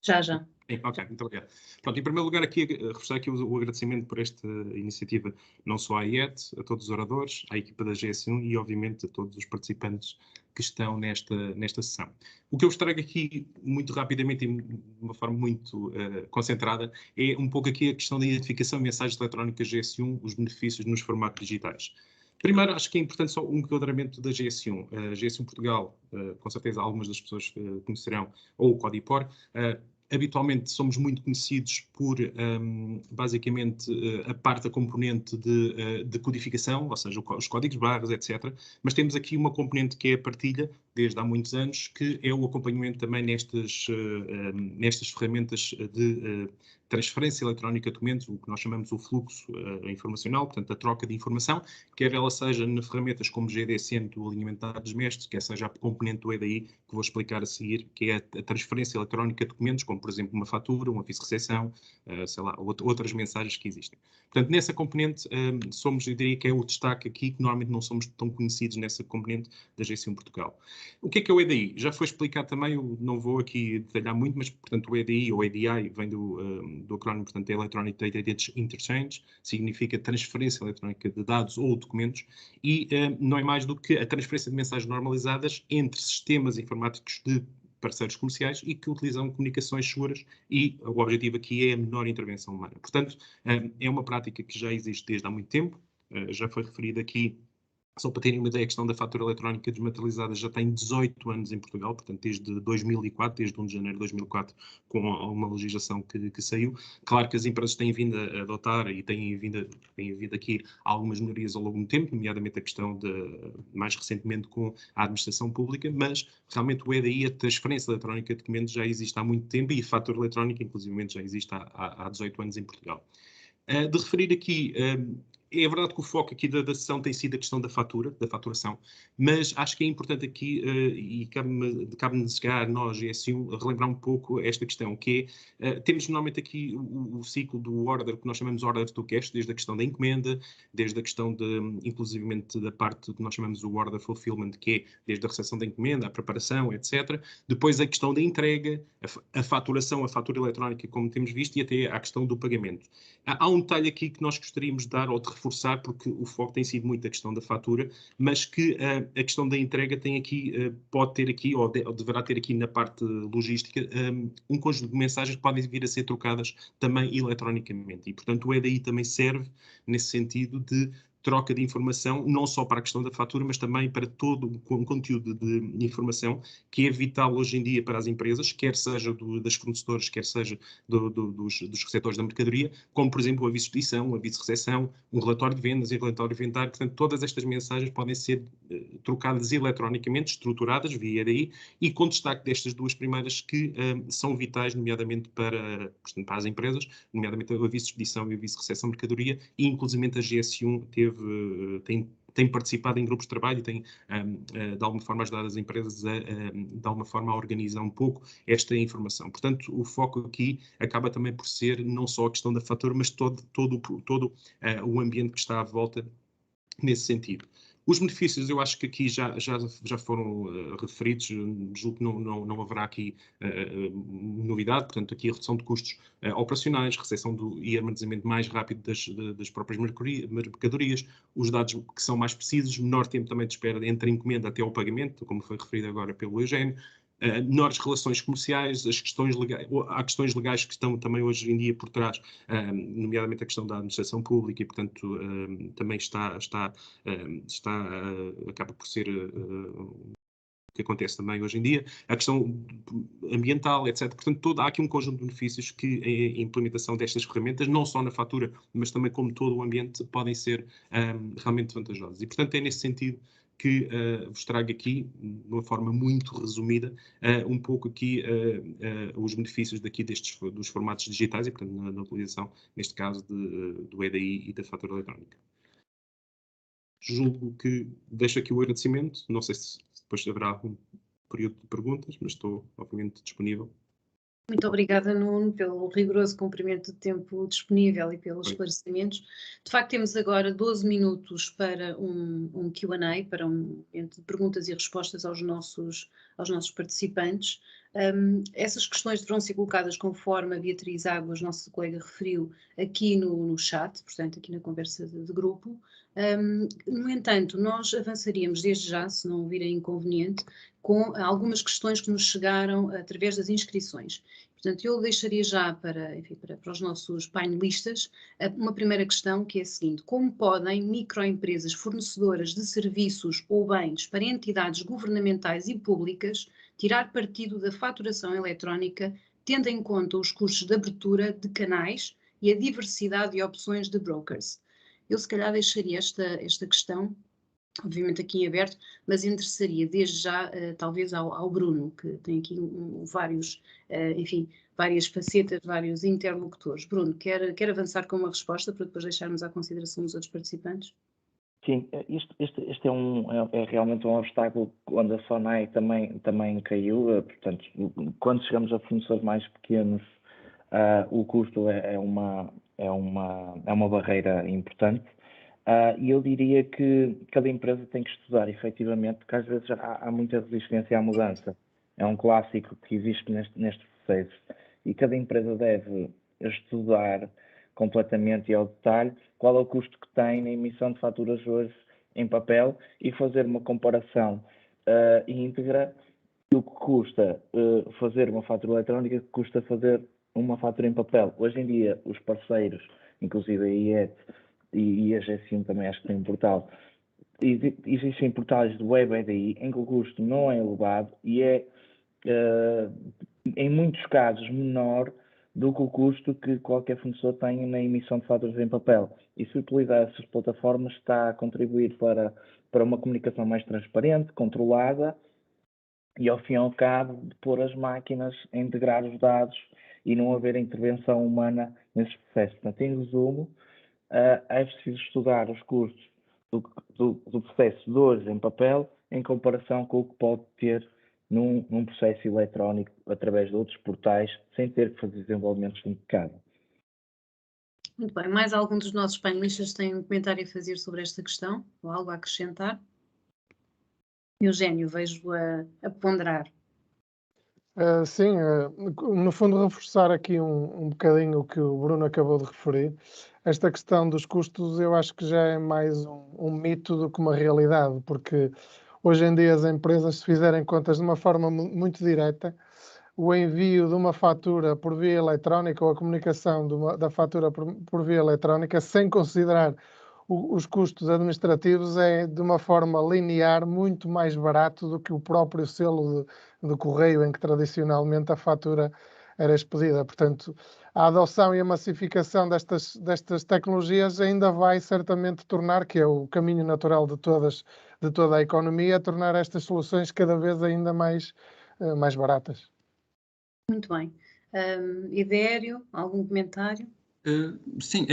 Já. Ok, muito obrigado. Pronto, em primeiro lugar, aqui, reforçar aqui o agradecimento por esta iniciativa, não só à IET, a todos os oradores, à equipa da GS1 e, obviamente, a todos os participantes que estão nesta sessão. O que eu vos trago aqui, muito rapidamente e de uma forma muito concentrada, é um pouco aqui a questão da identificação de mensagens eletrónicas GS1, os benefícios nos formatos digitais. Primeiro, acho que é importante só um enquadramento da GS1. A GS1 Portugal, com certeza algumas das pessoas conhecerão, ou o Codipor, Habitualmente somos muito conhecidos por, basicamente, a parte da componente de codificação, ou seja, os códigos barras, etc. Mas temos aqui uma componente que é a partilha, desde há muitos anos, que é o acompanhamento também nestas ferramentas de transferência eletrónica de documentos, o que nós chamamos o fluxo informacional, portanto, a troca de informação, quer ela seja em ferramentas como GDSN, do alinhamento de dados mestres, quer seja a componente do EDI, que vou explicar a seguir, que é a transferência eletrónica de documentos, como, por exemplo, uma fatura, um aviso de recepção, sei lá, outras mensagens que existem. Portanto, nessa componente, eu diria que é o destaque aqui, que normalmente não somos tão conhecidos nessa componente da GC1 Portugal. O que é o EDI? Já foi explicado também, eu não vou aqui detalhar muito, mas, portanto, o EDI, ou EDI, vem do acrónimo, portanto, é Electronic Data Interchange, significa transferência eletrónica de dados ou documentos, e não é mais do que a transferência de mensagens normalizadas entre sistemas informáticos de parceiros comerciais e que utilizam comunicações seguras, e o objetivo aqui é a menor intervenção humana. Portanto, é uma prática que já existe desde há muito tempo, já foi referido aqui. Só para terem uma ideia, a questão da fatura eletrónica desmaterializada já tem 18 anos em Portugal, portanto desde 2004, desde 1 de janeiro de 2004, com uma legislação que saiu. Claro que as empresas têm vindo a adotar e têm vindo aqui algumas melhorias ao longo do tempo, nomeadamente a questão mais recentemente com a administração pública, mas realmente o EDI, a transferência eletrónica de documentos, já existe há muito tempo, e a fatura eletrónica, inclusive, já existe há 18 anos em Portugal. De referir aqui, é verdade que o foco aqui da sessão tem sido a questão da faturação, mas acho que é importante aqui, e cabe-me chegar, nós, GS1, relembrar um pouco esta questão, que é, temos normalmente aqui o ciclo do order, que nós chamamos order to cash, desde a questão da encomenda, desde a questão inclusivamente da parte que nós chamamos o order fulfillment, que é desde a recepção da encomenda, a preparação, etc. Depois a questão da entrega, a faturação, a fatura eletrónica, como temos visto, e até a questão do pagamento. Há um detalhe aqui que nós gostaríamos de dar ou de reforçar, porque o foco tem sido muito a questão da fatura, mas que a questão da entrega tem aqui, pode ter aqui, ou deverá ter aqui na parte logística, um conjunto de mensagens que podem vir a ser trocadas também eletronicamente. E, portanto, o EDI também serve nesse sentido de troca de informação, não só para a questão da fatura, mas também para todo o conteúdo de informação que é vital hoje em dia para as empresas, quer seja das fornecedoras, quer seja dos receptores da mercadoria, como, por exemplo, o aviso de edição, o aviso de recepção, um relatório de vendas e um relatório de inventário. Portanto, todas estas mensagens podem ser trocadas eletronicamente, estruturadas via EDI, e com destaque destas duas primeiras que são vitais, nomeadamente para as empresas, nomeadamente o aviso de expedição e o aviso de recepção de mercadoria, e inclusive a GS1 tem participado em grupos de trabalho e tem, de alguma forma, ajudado as empresas de alguma forma, a organizar um pouco esta informação. Portanto, o foco aqui acaba também por ser não só a questão da fatura, mas todo o ambiente que está à volta nesse sentido. Os benefícios, eu acho que aqui já foram referidos, julgo que não haverá aqui novidade. Portanto, aqui a redução de custos operacionais, recepção e armazenamento mais rápido das próprias mercadorias, os dados que são mais precisos, menor tempo também de espera entre a encomenda até ao pagamento, como foi referido agora pelo Eugénio, menores relações comerciais, há questões legais que estão também hoje em dia por trás, nomeadamente a questão da administração pública, e, portanto, também acaba por ser o que acontece também hoje em dia, a questão ambiental, etc. Portanto, há aqui um conjunto de benefícios que a implementação destas ferramentas, não só na fatura, mas também como todo o ambiente, podem ser realmente vantajosos. E, portanto, é nesse sentido que vos trago aqui, de uma forma muito resumida, um pouco aqui os benefícios dos formatos digitais, e, portanto, na utilização, neste caso, do EDI e da fatura eletrónica. Julgo que deixo aqui o agradecimento. Não sei se depois haverá um período de perguntas, mas estou, obviamente, disponível. Muito obrigada, Nuno, pelo rigoroso cumprimento de tempo disponível e pelos esclarecimentos. De facto, temos agora 12 minutos para um Q&A, para um momento de perguntas e respostas aos nossos participantes. Essas questões deverão ser colocadas conforme a Beatriz Águas, nossa colega, referiu aqui no chat, portanto, aqui na conversa de grupo. No entanto, nós avançaríamos desde já, se não houverem inconveniente, com algumas questões que nos chegaram através das inscrições. Portanto, eu deixaria já para os nossos painelistas uma primeira questão, que é a seguinte: como podem microempresas fornecedoras de serviços ou bens para entidades governamentais e públicas tirar partido da faturação eletrónica tendo em conta os custos de abertura de canais e a diversidade de opções de brokers. Eu se calhar deixaria esta questão, obviamente aqui em aberto, mas interessaria desde já talvez ao Bruno, que tem aqui várias facetas, vários interlocutores. Bruno, quer avançar com uma resposta para depois deixarmos à consideração dos outros participantes? Sim, este é realmente um obstáculo onde a SONAI também caiu. Portanto, quando chegamos a fornecedores mais pequenos, o custo é uma barreira importante. E eu diria que cada empresa tem que estudar efetivamente, porque às vezes há muita resistência à mudança. É um clássico que existe neste processo. E cada empresa deve estudar completamente e ao detalhe qual é o custo que tem na emissão de faturas hoje em papel e fazer uma comparação íntegra do que custa fazer uma fatura eletrónica, que custa fazer uma fatura em papel. Hoje em dia, os parceiros, inclusive a IET e a GSM também acho que tem um portal, existem portais de web EDI em que o custo não é elevado e é, em muitos casos, menor do que o custo que qualquer fornecedor tem na emissão de faturas em papel. E se utilizar essas plataformas está a contribuir para uma comunicação mais transparente, controlada e, ao fim e ao cabo, de pôr as máquinas a integrar os dados e não haver intervenção humana nesses processos. Portanto, em resumo, é preciso estudar os custos do processo de hoje em papel em comparação com o que pode ter num processo eletrónico através de outros portais, sem ter que fazer desenvolvimentos de mercado. Muito bem. Mais algum dos nossos painelistas tem um comentário a fazer sobre esta questão? Ou algo a acrescentar? Eugénio, vejo-o a ponderar. Sim, no fundo reforçar aqui um bocadinho o que o Bruno acabou de referir. Esta questão dos custos eu acho que já é mais um mito do que uma realidade, porque hoje em dia as empresas, se fizerem contas de uma forma muito direta, o envio de uma fatura por via eletrónica ou a comunicação da fatura por via eletrónica, sem considerar os custos administrativos, é de uma forma linear muito mais barato do que o próprio selo de correio em que tradicionalmente a fatura era expedida. Portanto, a adoção e a massificação destas tecnologias ainda vai certamente tornar, que é o caminho natural de toda a economia, tornar estas soluções cada vez ainda mais baratas. Muito bem. Idério, algum comentário? Sim,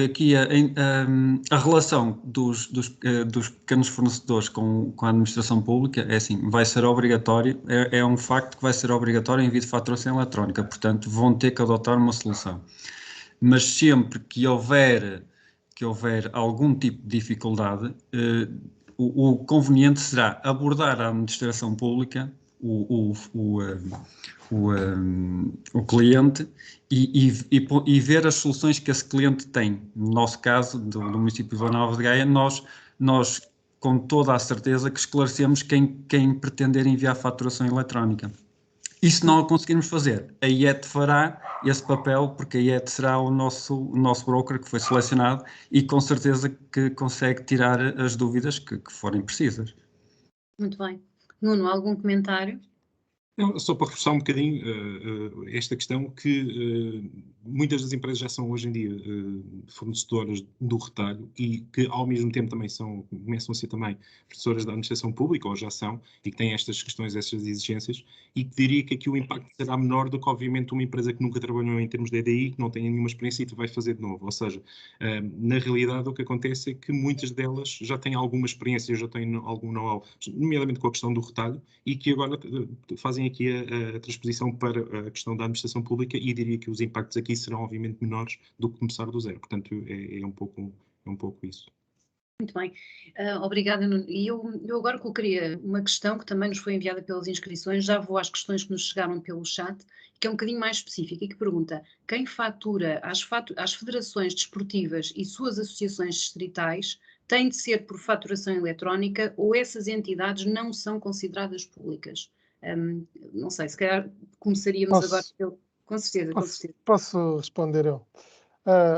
aqui a relação dos pequenos fornecedores com a administração pública é assim, vai ser obrigatório, é um facto que vai ser obrigatório o envio de faturação eletrónica, portanto vão ter que adotar uma solução. Mas sempre que houver algum tipo de dificuldade, o conveniente será abordar a administração pública, o cliente e ver as soluções que esse cliente tem. No nosso caso, do município de Vila Nova de Gaia, nós com toda a certeza que esclarecemos quem pretender enviar faturação eletrónica. E se não o conseguirmos fazer, a IET fará esse papel, porque a IET será o nosso broker que foi selecionado e com certeza que consegue tirar as dúvidas que forem precisas. Muito bem. Nuno, algum comentário? Só para reforçar um bocadinho esta questão que muitas das empresas já são hoje em dia fornecedoras do retalho e que ao mesmo tempo também começam a ser também fornecedoras da administração pública, ou já são, e que têm estas questões, estas exigências, e que diria que aqui o impacto será menor do que obviamente uma empresa que nunca trabalhou em termos de EDI, que não tem nenhuma experiência e que vai fazer de novo. Ou seja, na realidade o que acontece é que muitas delas já têm alguma experiência, já têm algum know-how, nomeadamente com a questão do retalho, e que agora fazem aqui a transposição para a questão da administração pública e diria que os impactos aqui serão obviamente menores do que começar do zero. Portanto, é um pouco isso. Muito bem. Obrigada, Nuno. E eu agora colocaria uma questão que também nos foi enviada pelas inscrições, já vou às questões que nos chegaram pelo chat, que é um bocadinho mais específica e que pergunta: quem fatura às federações desportivas e suas associações distritais tem de ser por faturação eletrónica ou essas entidades não são consideradas públicas? Não sei, se calhar começaríamos agora pelo... Com certeza. Posso responder eu.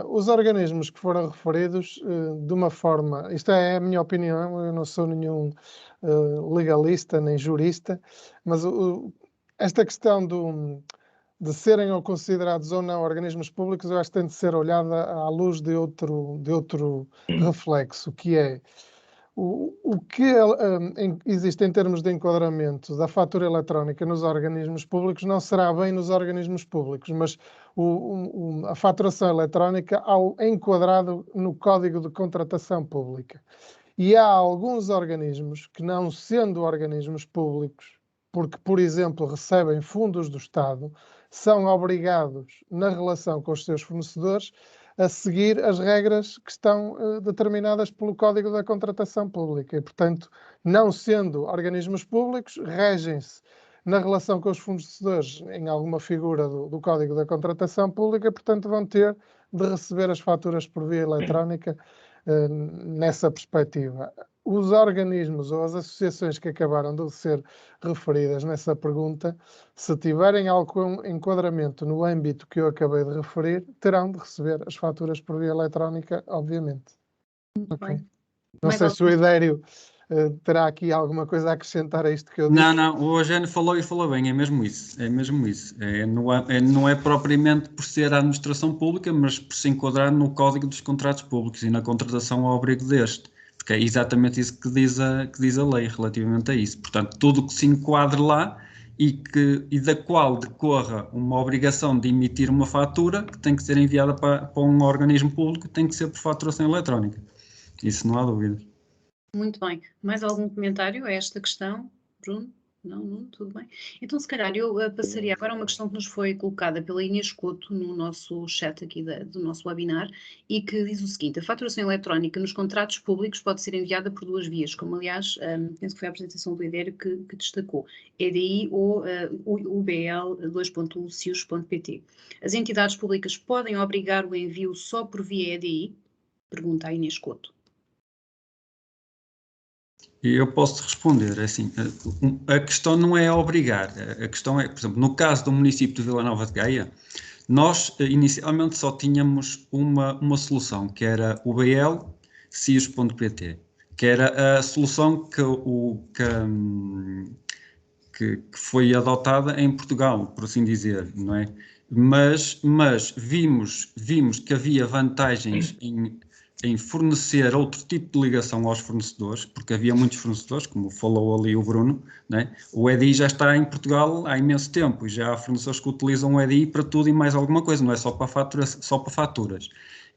Os organismos que foram referidos, de uma forma, isto é a minha opinião, eu não sou nenhum legalista nem jurista, mas esta questão de serem ou considerados ou não organismos públicos, eu acho que tem de ser olhada à luz de outro reflexo, que é o que existe em termos de enquadramento da fatura eletrónica nos organismos públicos não será bem nos organismos públicos, mas a faturação eletrónica ao enquadrado no Código de Contratação Pública. E há alguns organismos que, não sendo organismos públicos, porque, por exemplo, recebem fundos do Estado, são obrigados, na relação com os seus fornecedores, a seguir as regras que estão determinadas pelo Código da Contratação Pública. E, portanto, não sendo organismos públicos, regem-se na relação com os fornecedores em alguma figura do Código da Contratação Pública, portanto, vão ter de receber as faturas por via eletrónica nessa perspectiva. Os organismos ou as associações que acabaram de ser referidas nessa pergunta, se tiverem algum enquadramento no âmbito que eu acabei de referir, terão de receber as faturas por via eletrónica, obviamente. Okay. Não sei se o Idério terá aqui alguma coisa a acrescentar a isto que eu disse. Não, o Eugênio falou e falou bem, é mesmo isso. Não é propriamente por ser a administração pública, mas por se enquadrar no Código dos Contratos Públicos e na contratação ao abrigo deste. Porque é exatamente isso que diz a lei relativamente a isso. Portanto, tudo que se enquadre lá e da qual decorra uma obrigação de emitir uma fatura que tem que ser enviada para um organismo público, tem que ser por faturação eletrónica. Isso não há dúvida. Muito bem. Mais algum comentário a esta questão, Bruno? Não, tudo bem. Então, se calhar, eu passaria agora a uma questão que nos foi colocada pela Inês Couto no nosso chat aqui do nosso webinar e que diz o seguinte: a faturação eletrónica nos contratos públicos pode ser enviada por duas vias, como aliás, penso que foi a apresentação do Idério que destacou, EDI ou UBL 2.1 cius.pt. As entidades públicas podem obrigar o envio só por via EDI? Pergunta a Inês Couto. E eu posso responder, assim, a questão não é obrigar, a questão é, por exemplo, no caso do município de Vila Nova de Gaia, nós inicialmente só tínhamos uma solução, que era o BL cius.pt, que era a solução que foi adotada em Portugal, por assim dizer, não é? Mas vimos que havia vantagens em fornecer outro tipo de ligação aos fornecedores, porque havia muitos fornecedores, como falou ali o Bruno, né? O EDI já está em Portugal há imenso tempo e já há fornecedores que utilizam o EDI para tudo e mais alguma coisa, não é só para faturas.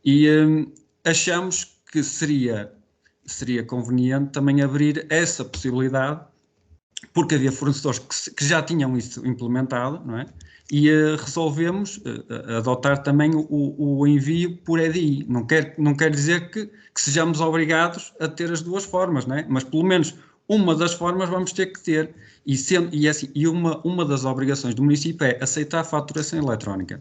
E achamos que seria conveniente também abrir essa possibilidade, porque havia fornecedores que já tinham isso implementado, não é? E resolvemos adotar também o envio por EDI. Não quer dizer que sejamos obrigados a ter as duas formas, não é? Mas pelo menos uma das formas vamos ter que ter. E uma das obrigações do município é aceitar a faturação eletrónica.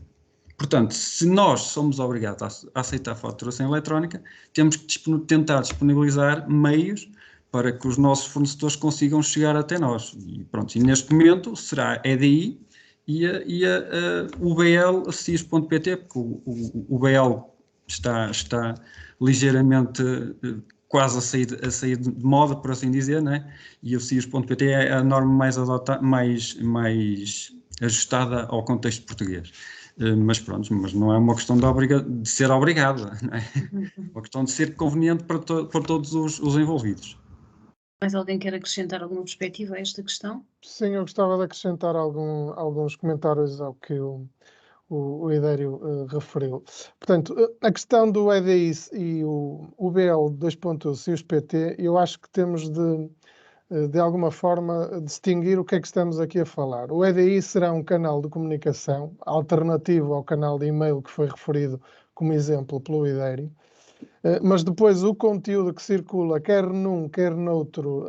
Portanto, se nós somos obrigados a aceitar a faturação eletrónica, temos que tentar disponibilizar meios para que os nossos fornecedores consigam chegar até nós. E pronto, e neste momento será EDI e a UBL cius.pt, porque o BL está ligeiramente quase a sair de moda, por assim dizer, né? E o cius.pt é a norma mais ajustada ao contexto português. Mas pronto, mas não é uma questão de ser obrigada, não é? É uma questão de ser conveniente para todos os envolvidos. Mais alguém quer acrescentar alguma perspectiva a esta questão? Sim, eu gostava de acrescentar alguns comentários ao que o Idério referiu. Portanto, a questão do EDI e o BL 2.1 cius.pt, eu acho que temos de alguma forma distinguir o que é que estamos aqui a falar. O EDI será um canal de comunicação alternativo ao canal de e-mail que foi referido como exemplo pelo Idério. Mas depois o conteúdo que circula, quer num, quer noutro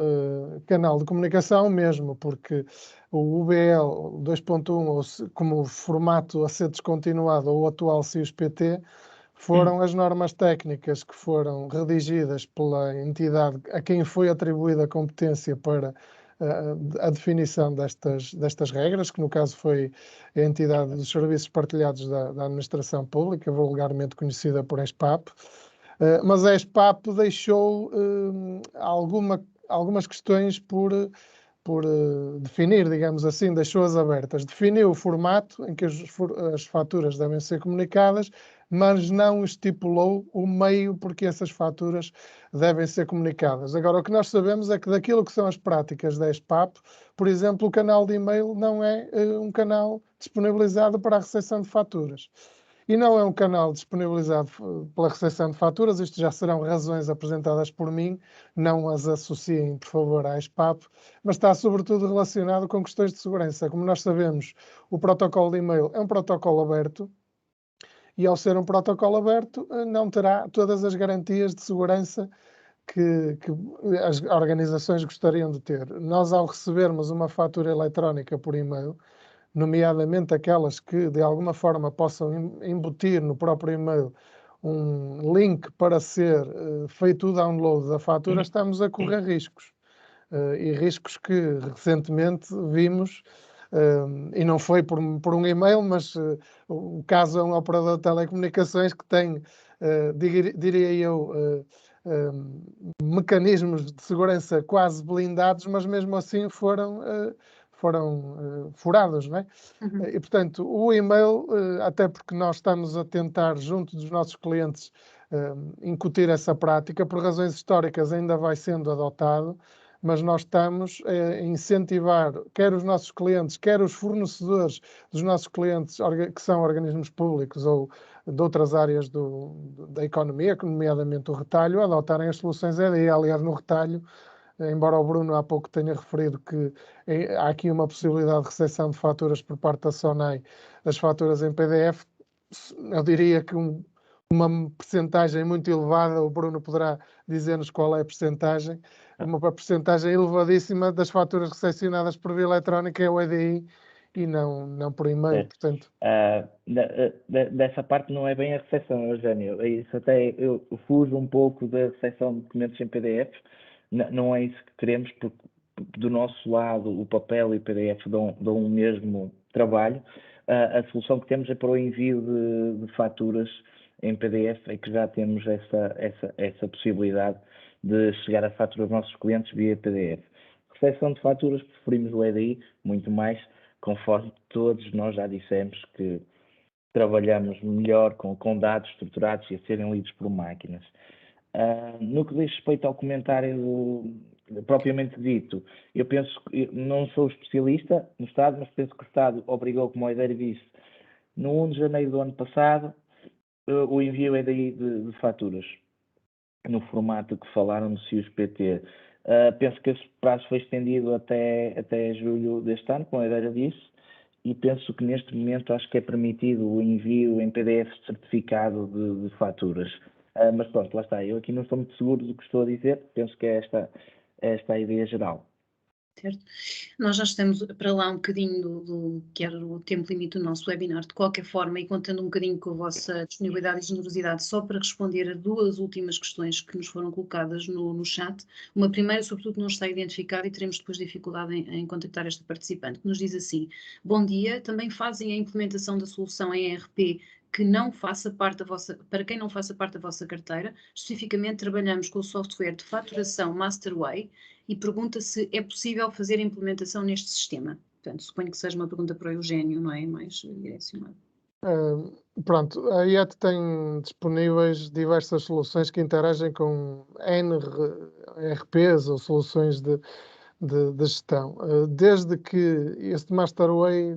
canal de comunicação, mesmo, porque o UBL 2.1, como formato a ser descontinuado, ou o atual cius.pt, foram as normas técnicas que foram redigidas pela entidade a quem foi atribuída a competência para a definição destas regras, que no caso foi a entidade dos Serviços Partilhados da Administração Pública, vulgarmente conhecida por ESPAP. Mas a ESPAP deixou algumas questões por definir, digamos assim, deixou-as abertas. Definiu o formato em que as faturas devem ser comunicadas, mas não estipulou o meio por que essas faturas devem ser comunicadas. Agora, o que nós sabemos é que daquilo que são as práticas da ESPAP, por exemplo, o canal de e-mail não é um canal disponibilizado para a recepção de faturas. E não é um canal disponibilizado pela recepção de faturas, isto já serão razões apresentadas por mim, não as associem, por favor, à ESPAP, mas está sobretudo relacionado com questões de segurança. Como nós sabemos, o protocolo de e-mail é um protocolo aberto, e ao ser um protocolo aberto, não terá todas as garantias de segurança que as organizações gostariam de ter. Nós, ao recebermos uma fatura eletrónica por e-mail, nomeadamente aquelas que de alguma forma possam embutir no próprio e-mail um link para ser feito o download da fatura, estamos a correr riscos. E riscos que recentemente vimos, e não foi por um e-mail, mas o caso é um operador de telecomunicações que tem, diria eu, mecanismos de segurança quase blindados, mas mesmo assim foram furados, não é? Uhum. E, portanto, o e-mail, até porque nós estamos a tentar, junto dos nossos clientes, incutir essa prática, por razões históricas ainda vai sendo adotado, mas nós estamos a incentivar quer os nossos clientes, quer os fornecedores dos nossos clientes, que são organismos públicos ou de outras áreas da economia, nomeadamente o retalho, a adotarem as soluções EDI. Aliás, no retalho, embora o Bruno há pouco tenha referido que há aqui uma possibilidade de recepção de faturas por parte da SONAI, as faturas em PDF, eu diria que uma percentagem muito elevada, o Bruno poderá dizer-nos qual é a percentagem, uma percentagem elevadíssima das faturas recepcionadas por via eletrónica é o EDI e não por e-mail, portanto... Dessa parte não é bem a recepção, Eugénio. Isso até eu fujo um pouco da recepção de documentos em PDF. Não é isso que queremos, porque do nosso lado o papel e o PDF dão o mesmo trabalho. A solução que temos é para o envio de faturas em PDF, é que já temos essa possibilidade de chegar a fatura aos nossos clientes via PDF. Recepção de faturas, preferimos o EDI, muito mais, conforme todos nós já dissemos que trabalhamos melhor com dados estruturados e a serem lidos por máquinas. No que diz respeito ao comentário propriamente dito, eu penso que não sou especialista no Estado, mas penso que o Estado obrigou, como o Eudério disse, no 1 de janeiro do ano passado, o envio EDI de faturas, no formato que falaram no CIUS-PT. Penso que esse prazo foi estendido até julho deste ano, como a Eudério disse, e penso que neste momento acho que é permitido o envio em PDF certificado de faturas. Mas pronto, lá está. Eu aqui não estou muito seguro do que estou a dizer, penso que é esta a ideia geral. Certo. Nós já estamos para lá um bocadinho do que era o tempo limite do nosso webinar. De qualquer forma, e contando um bocadinho com a vossa disponibilidade e generosidade, só para responder a duas últimas questões que nos foram colocadas no chat. Uma primeira, sobretudo, não está identificada e teremos depois dificuldade em contactar esta participante, que nos diz assim: bom dia, também fazem a implementação da solução em ERP que não faça parte da vossa, para quem não faça parte da vossa carteira. Especificamente, trabalhamos com o software de faturação Masterway e pergunta se é possível fazer a implementação neste sistema. Portanto, suponho que seja uma pergunta para o Eugénio, não é? Mais direcionada. Pronto, a IET tem disponíveis diversas soluções que interagem com N RPs ou soluções de gestão. Desde que este Masterway,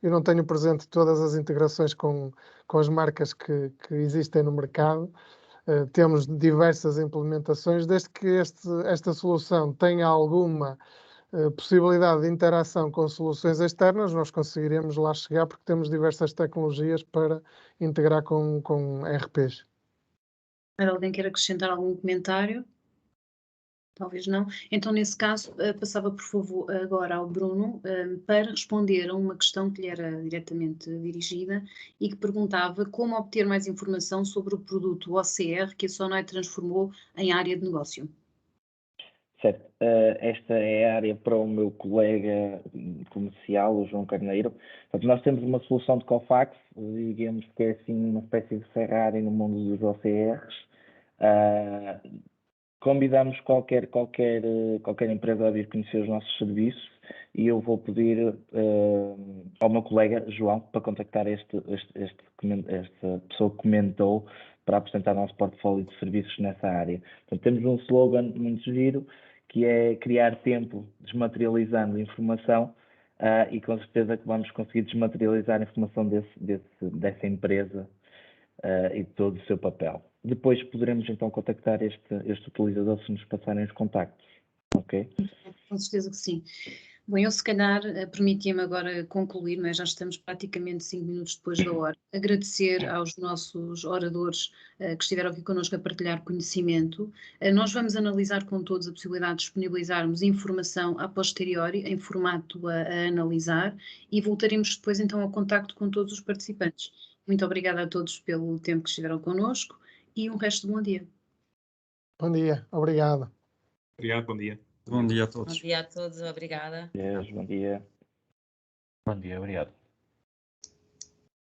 eu não tenho presente todas as integrações com as marcas que existem no mercado. Temos diversas implementações, desde que esta solução tenha alguma possibilidade de interação com soluções externas, nós conseguiremos lá chegar porque temos diversas tecnologias para integrar com RPs. Alguém quer acrescentar algum comentário? Talvez não. Então, nesse caso, passava por favor agora ao Bruno para responder a uma questão que lhe era diretamente dirigida e que perguntava como obter mais informação sobre o produto OCR que a SONAI transformou em área de negócio. Certo. Esta é a área para o meu colega comercial, o João Carneiro. Portanto, nós temos uma solução de Cofax, digamos que é assim uma espécie de Ferrari no mundo dos OCRs. convidamos qualquer empresa a vir conhecer os nossos serviços e eu vou pedir ao meu colega João para contactar esta pessoa que comentou para apresentar o nosso portfólio de serviços nessa área. Portanto, temos um slogan muito giro que é criar tempo desmaterializando informação e com certeza que vamos conseguir desmaterializar a informação dessa empresa e de todo o seu papel. Depois poderemos então contactar este utilizador se nos passarem os contactos, ok? Com certeza que sim. Bom, eu se calhar permitia-me agora concluir, mas já estamos praticamente 5 minutos depois da hora. Agradecer aos nossos oradores que estiveram aqui connosco a partilhar conhecimento. Nós vamos analisar com todos a possibilidade de disponibilizarmos informação a posteriori, em formato a analisar, e voltaremos depois então ao contacto com todos os participantes. Muito obrigada a todos pelo tempo que estiveram connosco e um resto de bom dia. Bom dia, obrigado. Obrigado, bom dia. Bom dia a todos. Bom dia a todos, obrigada. Bom dia. Bom dia, obrigado.